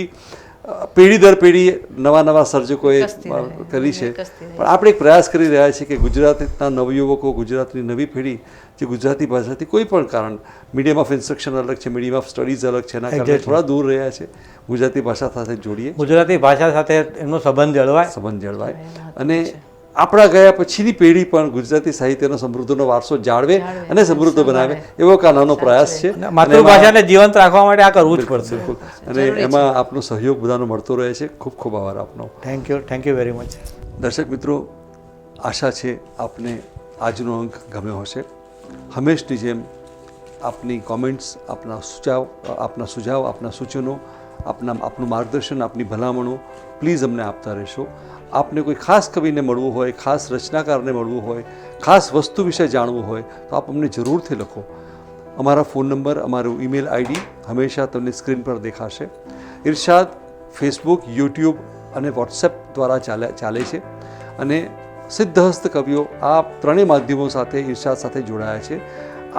પેઢી દર પેઢી નવા નવા સર્જકોએ વિકસતી રહે, કરી છે. વિકસતી રહે. પણ આપણે એક પ્રયાસ કરી રહ્યા છીએ કે ગુજરાતના નવયુવકો, ગુજરાતની નવી પેઢી જે ગુજરાતી ભાષાથી કોઈ પણ કારણ, મીડિયમ ઓફ ઇન્સ્ટ્રક્શન અલગ છે, મીડિયમ ઓફ સ્ટડીઝ અલગ છે, એના કારણે Exactly. થોડા દૂર રહ્યા છે, ગુજરાતી ભાષા સાથે જોડીએ, ગુજરાતી ભાષા સાથે એમનો સંબંધ જળવાય. સંબંધ જળવાય. અને આપણા ગયા પછીની પેઢી પણ ગુજરાતી સાહિત્યનો સમૃદ્ધનો વારસો જાળવે અને સમૃદ્ધ બનાવે એવો એક આ નાનો પ્રયાસ છે. અને માતૃભાષાને જીવંત રાખવા માટે આ કરવું જ પડશે. બિલકુલ. અને એમાં આપનો સહયોગ બધાનો મળતો રહે છે. ખૂબ ખૂબ આભાર આપનો. Thank you very much. દર્શક મિત્રો, આશા છે આપને આજનો અંક ગમ્યો હશે. હંમેશની જેમ આપની કોમેન્ટ્સ, આપના સુઝાવ, આપના સૂચનો, આપનું માર્ગદર્શન, આપની ભલામણો પ્લીઝ અમને આપતા રહેશો. આપને કોઈ ખાસ કવિને મળવું હોય, ખાસ રચનાકારને મળવું હોય, ખાસ વસ્તુ વિશે જાણવું હોય તો આપ અમને જરૂરથી લખો. અમારા ફોન નંબર, અમારું ઈમેલ આઈડી હંમેશા તમને સ્ક્રીન પર દેખાશે. ઈર્ષાદ ફેસબુક, યુટ્યુબ અને વોટ્સએપ દ્વારા ચાલે છે. અને સિદ્ધહસ્ત કવિઓ આ ત્રણેય માધ્યમો સાથે ઈર્ષાદ સાથે જોડાયા છે.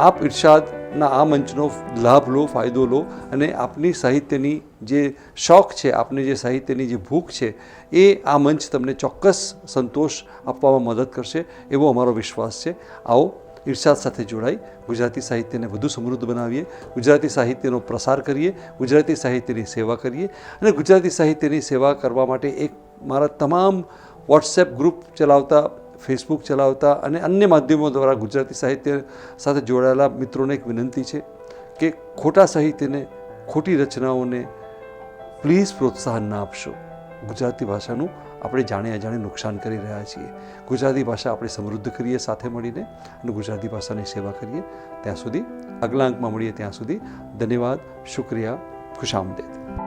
આપ ઈર્ષાદના આ મંચનો લાભ લો, ફાયદો લો, અને આપની સાહિત્યની જે શોખ છે, આપની જે સાહિત્યની જે ભૂખ છે, એ આ મંચ તમને ચોક્કસ સંતોષ આપવામાં મદદ કરશે એવો અમારો વિશ્વાસ છે. આવો ઈર્ષાદ સાથે જોડાઈ ગુજરાતી સાહિત્યને વધુ સમૃદ્ધ બનાવીએ, ગુજરાતી સાહિત્યનો પ્રસાર કરીએ, ગુજરાતી સાહિત્યની સેવા કરીએ. અને ગુજરાતી સાહિત્યની સેવા કરવા માટે એક મારા તમામ વોટ્સએપ ગ્રુપ ચલાવતા, ફેસબુક ચલાવતા અને અન્ય માધ્યમો દ્વારા ગુજરાતી સાહિત્ય સાથે જોડાયેલા મિત્રોને એક વિનંતી છે કે ખોટા સાહિત્યને, ખોટી રચનાઓને પ્લીઝ પ્રોત્સાહન ના આપશો. ગુજરાતી ભાષાનું આપણે જાણે અજાણે નુકસાન કરી રહ્યા છીએ. ગુજરાતી ભાષા આપણે સમૃદ્ધ કરીએ સાથે મળીને, અને ગુજરાતી ભાષાની સેવા કરીએ. ત્યાં સુધી આગલા અંકમાં મળીએ ત્યાં સુધી ધન્યવાદ, શુક્રિયા, ખુશામદેદ.